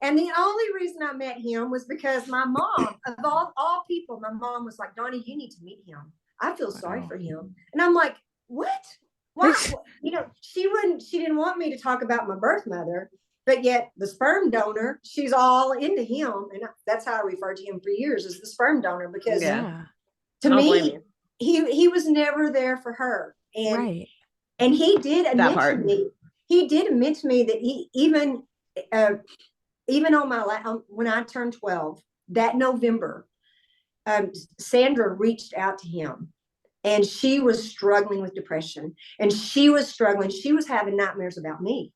the only reason I met him was because my mom, of all people, my mom was like, Donna, you need to meet him. I feel sorry for him. And I'm like, what? Why? You know, she didn't want me to talk about my birth mother, but yet the sperm donor, she's all into him. And that's how I referred to him for years, as the sperm donor, because to me, he was never there for her. And and he did admit to me that he even on when I turned 12 that November, Sandra reached out to him, and she was struggling with depression, and she was having nightmares about me,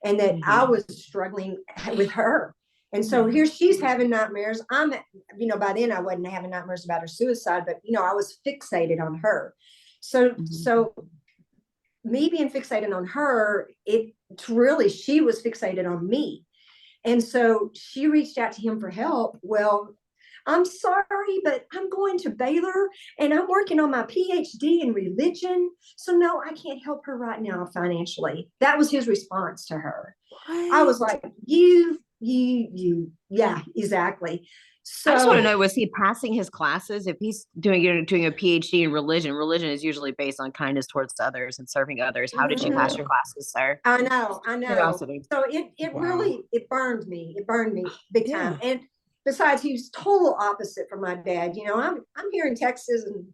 and that I was struggling with her. And so here she's having nightmares. I'm, by then I wasn't having nightmares about her suicide, but I was fixated on her. So me being fixated on her, she was fixated on me. And so she reached out to him for help. Well, I'm sorry, but I'm going to Baylor and I'm working on my PhD in religion. So no, I can't help her right now financially. That was his response to her. What? I was like, yeah, exactly. So I just want to know, was he passing his classes? If he's doing a PhD in religion is usually based on kindness towards others and serving others. How did you pass your classes, sir? I know. Curiosity. So it really, it burned me big time. And besides, he was total opposite from my dad. I'm here in Texas and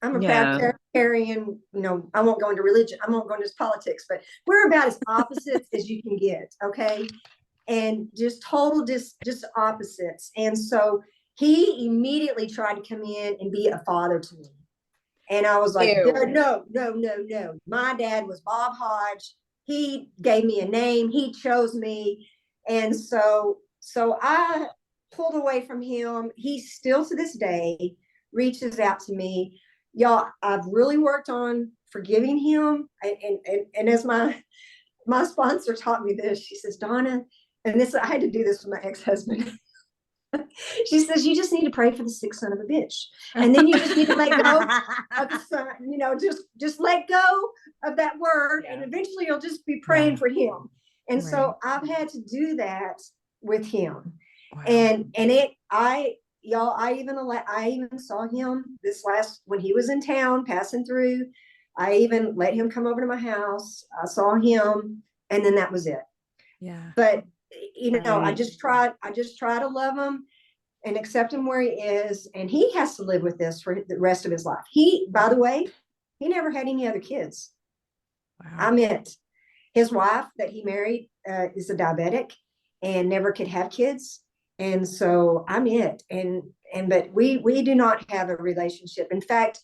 I'm a proud Presbyterian. I won't go into religion. I won't go into politics, but we're about as opposites as you can get. Okay. And just total just opposites. And so he immediately tried to come in and be a father to me. And I was like, no. My dad was Bob Hodge. He gave me a name. He chose me. And so I pulled away from him. He still to this day reaches out to me. Y'all, I've really worked on forgiving him. And as my sponsor taught me this, she says, Donna, and I had to do this with my ex-husband. She says, you just need to pray for the sick son of a bitch. And then you just need to let go of the son, just let go of that word. And eventually you'll just be praying for him. And so I've had to do that with him. Wow. And I even saw him when he was in town passing through. I even let him come over to my house. I saw him, and then that was it. Yeah. But I just try to love him and accept him where he is. And he has to live with this for the rest of his life. By the way, he never had any other kids. Wow. I'm it. His wife that he married is a diabetic and never could have kids. And so I'm it. But we do not have a relationship. In fact,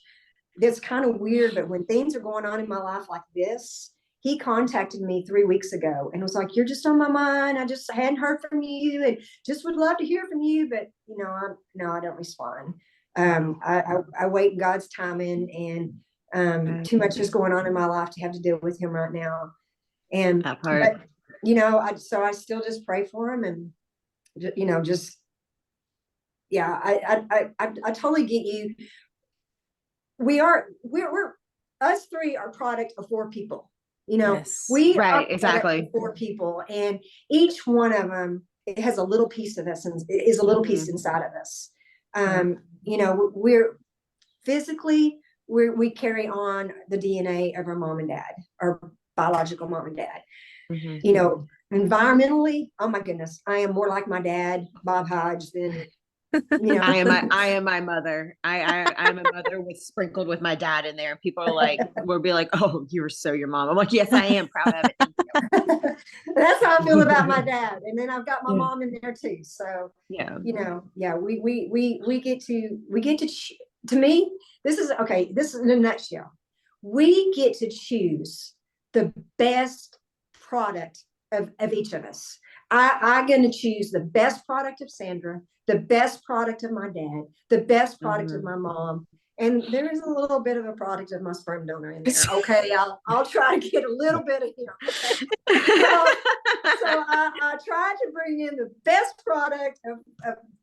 that's kind of weird, but when things are going on in my life like this, he contacted me 3 weeks ago and was like, you're just on my mind. I just hadn't heard from you and just would love to hear from you. But, I don't respond. I wait in God's timing, and too much is going on in my life to have to deal with him right now. And, that part. But, so I still just pray for him and, I totally get you. We're us three are product of 4 people. We are exactly 4 people, and each one of them has a little piece of us and is a little piece inside of us. We're physically we carry on the DNA of our mom and dad, our biological mom and dad. Environmentally, oh my goodness, I am more like my dad, Bob Hodge, than I am my mother. I'm a mother sprinkled with my dad in there. People are like, will be like, oh, you're so your mom. I'm like, yes, I am proud of it. That's how I feel about my dad. And then I've got my mom in there too. So we get to me, this is in a nutshell. We get to choose the best product of each of us. I'm going to choose the best product of Sandra, the best product of my dad, the best product of my mom. And there is a little bit of a product of my sperm donor in there. Okay. I'll try to get a little bit of him. Okay? So I try to bring in the best product of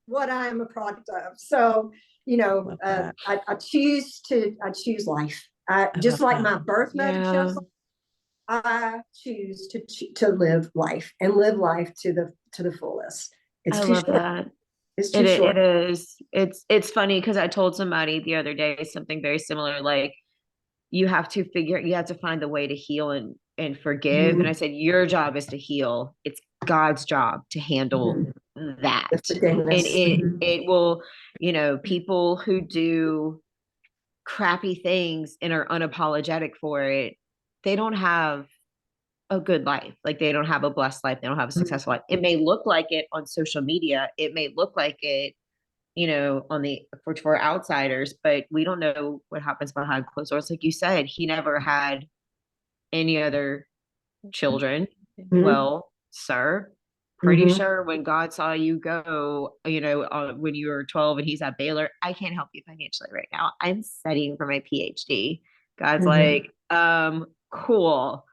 what I am a product of. So, I choose life. Just like my birth mother chose life, I choose to live life and live life to the fullest. I love that. It is. It's funny because I told somebody the other day something very similar. Like, you have to find the way to heal and forgive. And I said, your job is to heal. It's God's job to handle that. And it will, people who do crappy things and are unapologetic for it, they don't have a good life. Like, they don't have a blessed life. They don't have a successful life. It may look like it on social media. It may look like it, for outsiders, but we don't know what happens behind closed doors. Like you said, he never had any other children. Well, sir, pretty Mhm. sure when God saw you go, when you were 12 and he's at Baylor, I can't help you financially right now. I'm studying for my PhD. God's Mhm. like, cool.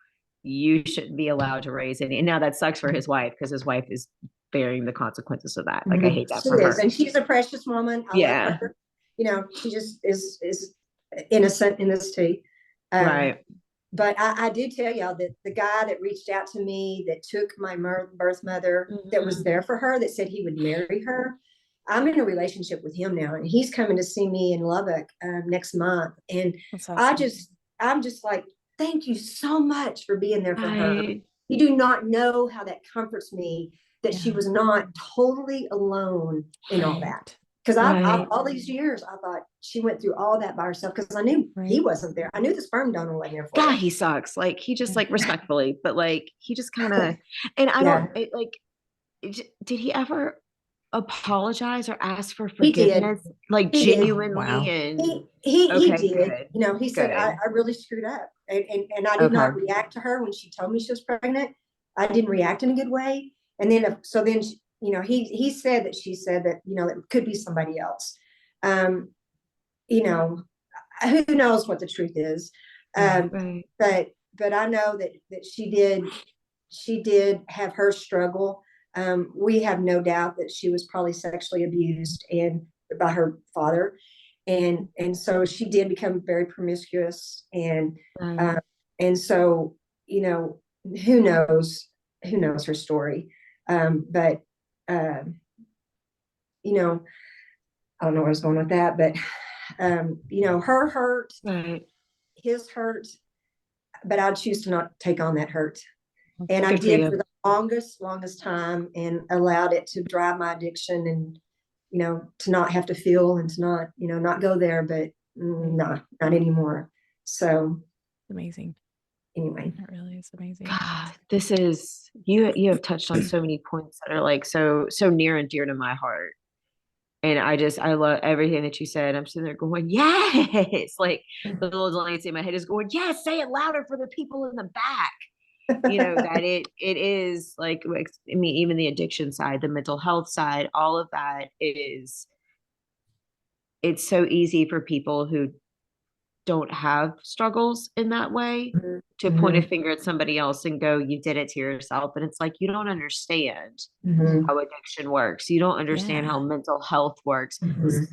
You shouldn't be allowed to raise any. And now that sucks for his wife because his wife is bearing the consequences of that. Like, I Mhm. hate that She for is, her. and she's a precious woman. I love Yeah. her. She just is innocent in this too. Right. But I do tell y'all that the guy that reached out to me, that took my birth mother, that was there for her, that said he would marry her. I'm in a relationship with him now, and he's coming to see me in Lubbock next month. And Awesome. I'm just like, thank you so much for being there for her. Right. You do not know how that comforts me that she Yeah. was not totally alone in all that. Because Right. all these years, I thought she went through all that by herself because I knew he Right. wasn't there. I knew the sperm donor wasn't there for God, her. he sucks. Like, he just Yeah. like respectfully, but like he just kind of, and I Yeah. don't did he ever apologize or ask for He did. forgiveness? Like, He did. genuinely? Wow. And He okay, did. good. He said, Good. I really screwed up. And I did Okay. not react to her when she told me she was pregnant. I didn't react in a good way. And then, so then, he said that she said that, it could be somebody else. Um, you know, who knows what the truth is. Right. Right. But I know that she did have her struggle. We have no doubt that she was probably sexually abused and by her father. And so she did become very promiscuous. Right. And so, who knows her story. But, I don't know where I was going with that, but, her hurt, Right. his hurt, but I'd choose to not take on that hurt. And I Good for did for you. the longest time, and allowed it to drive my addiction, and, to not have to feel, and to not go there, but no, not anymore. So Amazing. anyway. That really is amazing. God, this is you have touched on so many points that are like so near and dear to my heart. And I love everything that you said. I'm sitting there going, yes. Like, the little Delancey in my head is going, yes, say it louder for the people in the back. That it is like, I mean, even the addiction side, the mental health side, all of that it's so easy for people who don't have struggles in that way to point a Mhm. finger at somebody else and go, you did it to yourself. And it's like, you don't understand Mhm. how addiction works. You don't understand Yeah. how mental health works. Mhm.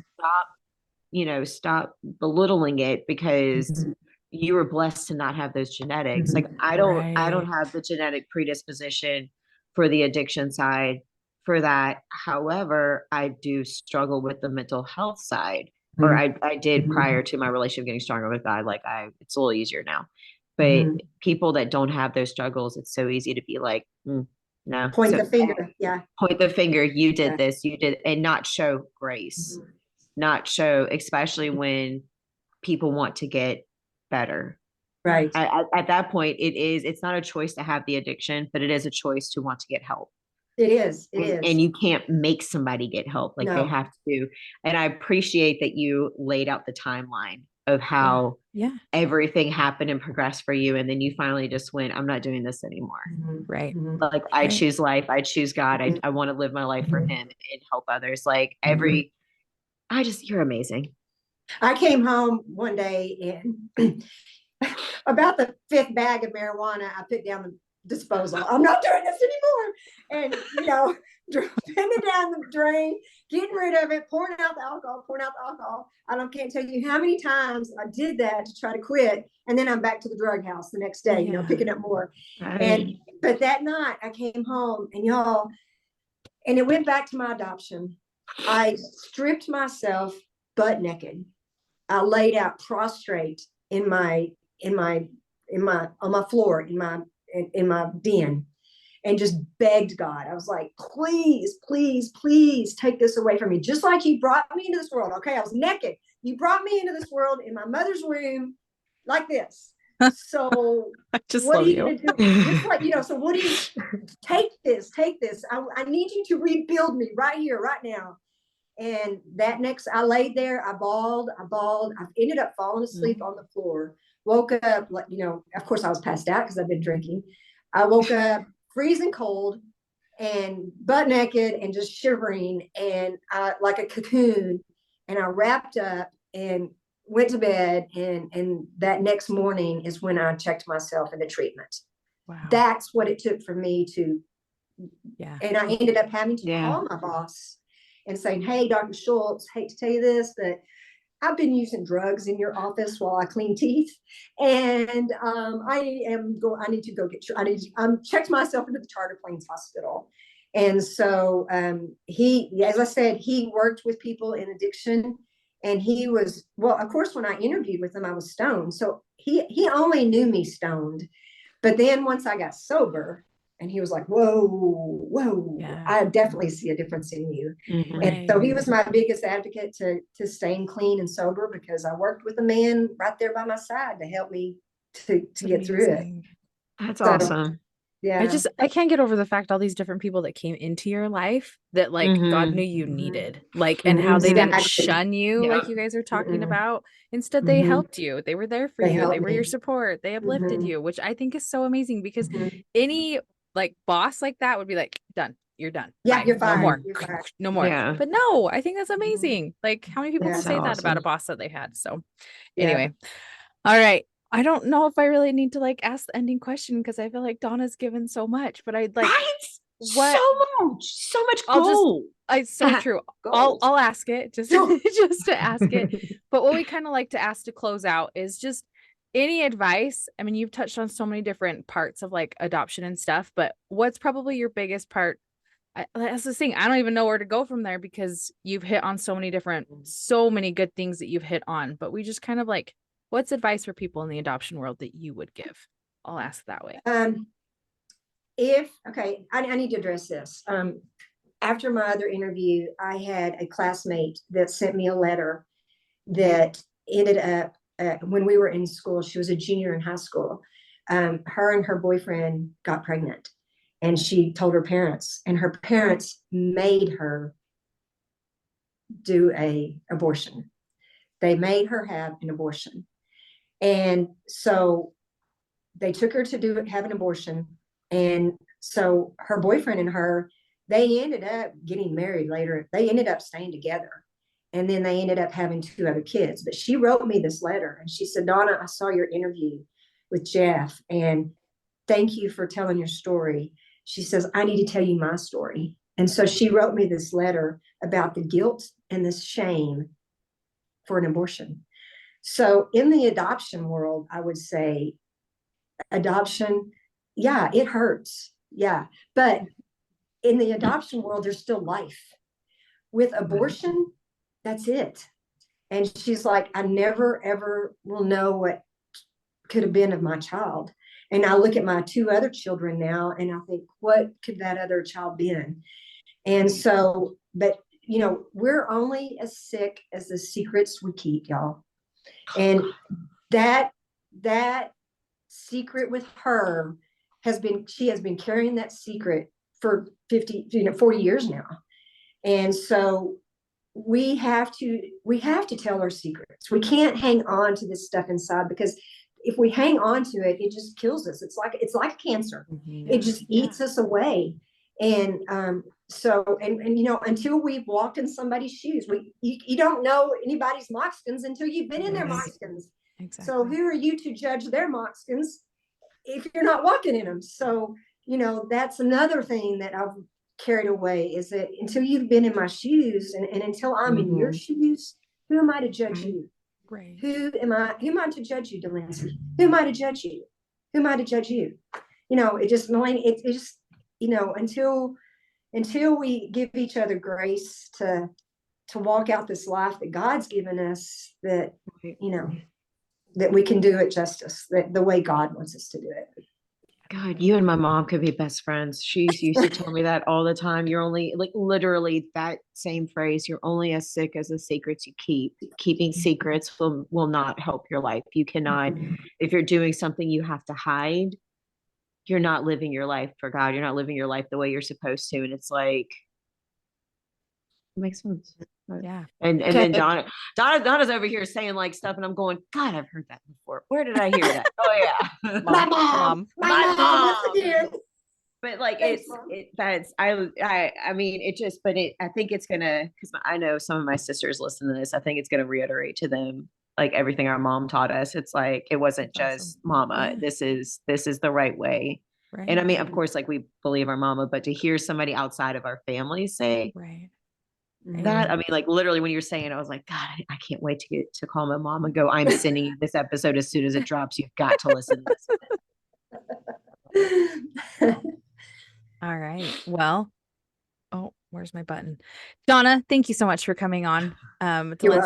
Stop belittling it because Mhm. you were blessed to not have those genetics. Like, Mhm. I don't Right. have the genetic predisposition for the addiction side for that. However, I do struggle with the mental health side, or I did prior to my relationship getting stronger with God. Like, it's a little easier now. But Mhm. people that don't have those struggles, it's so easy to be like, no. Point So the finger. Yeah. point the finger, you did Yeah. this, you did, and not show grace, Mhm. not show, especially when people want to get better. Right. At that point, it's not a choice to have the addiction, but it is a choice to want to get help. It is. It And is. you can't make somebody get help. Like, they No. have to. And I appreciate that you laid out the timeline of Yeah. how Yeah. everything happened and progressed for you. And then you finally just went, I'm not doing this anymore. Mhm. Right. Mhm. Like, I Right. choose life. I choose God. Mhm. I want to live my life for Mhm. him and help others. Like, Mhm. you're amazing. I came home one day, and about the fifth bag of marijuana, I put down the disposal. I'm not doing this anymore. And, putting it down the drain, getting rid of it, pouring out the alcohol. Can't tell you how many times I did that to try to quit. And then I'm back to the drug house the next day, Yeah. picking up more. Right. But that night I came home, and it went back to my adoption. I stripped myself butt naked. I laid out prostrate in my on my floor in my den, and just begged God. I was like, please, please, please take this away from me. Just like you brought me into this world. Okay, I was naked. You brought me into this world in my mother's womb like this. So I just what are love you you. going to do? Just like, so what do you take this? I need you to rebuild me right here, right now. And I laid there, I bawled. I ended up falling asleep on the floor. Woke up, of course I was passed out because I've been drinking. I woke up freezing cold, and butt naked and just shivering and like a cocoon. And I wrapped up and went to bed. And that next morning is when I checked myself into treatment. Wow. That's what it took for me to. Yeah. And I ended up having to call my boss and saying, "Hey, Dr. Schultz, hate to tell you this, but I've been using drugs in your office while I clean teeth, and I need to go get checked myself into the Charter Plains Hospital." And so as I said, he worked with people in addiction, and he was, well, of course, when I interviewed with him, I was stoned, so he only knew me stoned. But then once I got sober, and he was like, whoa, I definitely see a difference in you. Mm-hmm. And so he was my biggest advocate to staying clean and sober, because I worked with a man right there by my side to help me to get through it. That's awesome. Yeah. I can't get over the fact all these different people that came into your life that like God knew you needed, like, and how they didn't shun you like you guys are talking about. Instead, they helped you. They were there for you. They were your support. They uplifted you, which I think is so amazing, because any like boss like that would be like, done. You're done. Yeah, bye. you're fired. No more. You're fired. No more. Yeah. But no, I think that's amazing. Like, how many people can say that about a boss that they had? So anyway, all right. I don't know if I really need to like ask the ending question, because I feel like Donna's given so much, but I'd like so much gold. It's so true. I'll ask it just just to ask it. But what we kind of like to ask to close out is just any advice. I mean, you've touched on so many different parts of like adoption and stuff, but what's probably your biggest part? That's the thing. I don't even know where to go from there, because you've hit on so many good things that you've hit on, but we just kind of like, what's advice for people in the adoption world that you would give? I'll ask that way. I need to address this. After my other interview, I had a classmate that sent me a letter that ended up when we were in school. She was a junior in high school. Her and her boyfriend got pregnant, and she told her parents, and her parents made her do an abortion. They made her have an abortion. And so they took her to have an abortion. And so her boyfriend and her, they ended up getting married later. They ended up staying together. And then they ended up having 2 other kids. But she wrote me this letter, and she said, "Donna, I saw your interview with Jeff, and thank you for telling your story." She says, "I need to tell you my story." And so she wrote me this letter about the guilt and the shame for an abortion. So in the adoption world, I would say adoption, yeah, it hurts. Yeah. But in the adoption world, there's still life. With abortion, that's it. And she's like, "I never, ever will know what could have been of my child." And I look at my 2 other children now, and I think, what could that other child been? And so, but we're only as sick as the secrets we keep, y'all. And that secret with her she has been carrying that secret for 40 years now. And so we have to tell our secrets. We can't hang on to this stuff inside, because if we hang on to it, it just kills us. It's like cancer. It just eats us away. And until we've walked in somebody's shoes, you don't know anybody's moccasins until you've been in their moccasins. Exactly. So who are you to judge their moccasins if you're not walking in them? So, that's another thing that I've carried away, is that until you've been in my shoes, and until I'm in your shoes, who am I to judge you? Right. Who am I to judge you, Delancey? Who am I to judge you? Who am I to judge you? It just, until we give each other grace to walk out this life that God's given us, that that we can do it justice, the way God wants us to do it. God, you and my mom could be best friends. She used to tell me that all the time. You're only, like, literally that same phrase, you're only as sick as the secrets you keep. Keeping secrets will not help your life. You cannot, if you're doing something you have to hide, you're not living your life for God. You're not living your life the way you're supposed to. And it's like, it makes sense. Yeah. And then Donna's over here saying like stuff, and I'm going, God, I've heard that before. Where did I hear that? Oh yeah. My mom. My mom. But like Thanks, Mom. I mean it just, but I think it's gonna, because I know some of my sisters listen to this. I think it's gonna reiterate to them like everything our mom taught us. It's like it wasn't That's just awesome. mama. Yeah. This is the right way. Right. And I mean, of course, like we believe our mama, but to hear somebody outside of our family say Right. that, I mean, like literally when you're saying, I was like, God, I can't wait to get to call my mom and go, I'm sending you this episode as soon as it drops. You've got to listen to this. All right. Well, oh, where's my button? Donna, thank you so much for coming on. You're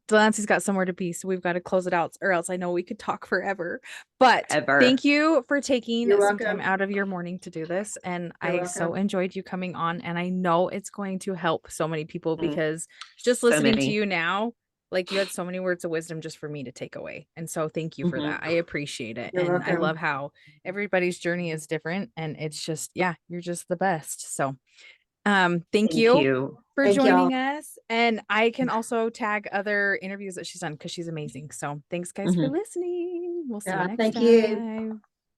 Delancey's got somewhere to be, so we've got to close it out, or else I know we could talk forever. But thank you for taking some time out of your morning to do this. And I so enjoyed you coming on, and I know it's going to help so many people because just listening to you now, like you had so many words of wisdom just for me to take away. And so thank you for that. I appreciate it. You're and I welcome. love how everybody's journey is different, and it's just, yeah, you're just the best. So thank you for joining us. And I can also tag other interviews that she's done because she's amazing. So thanks guys for listening. We'll see you next time.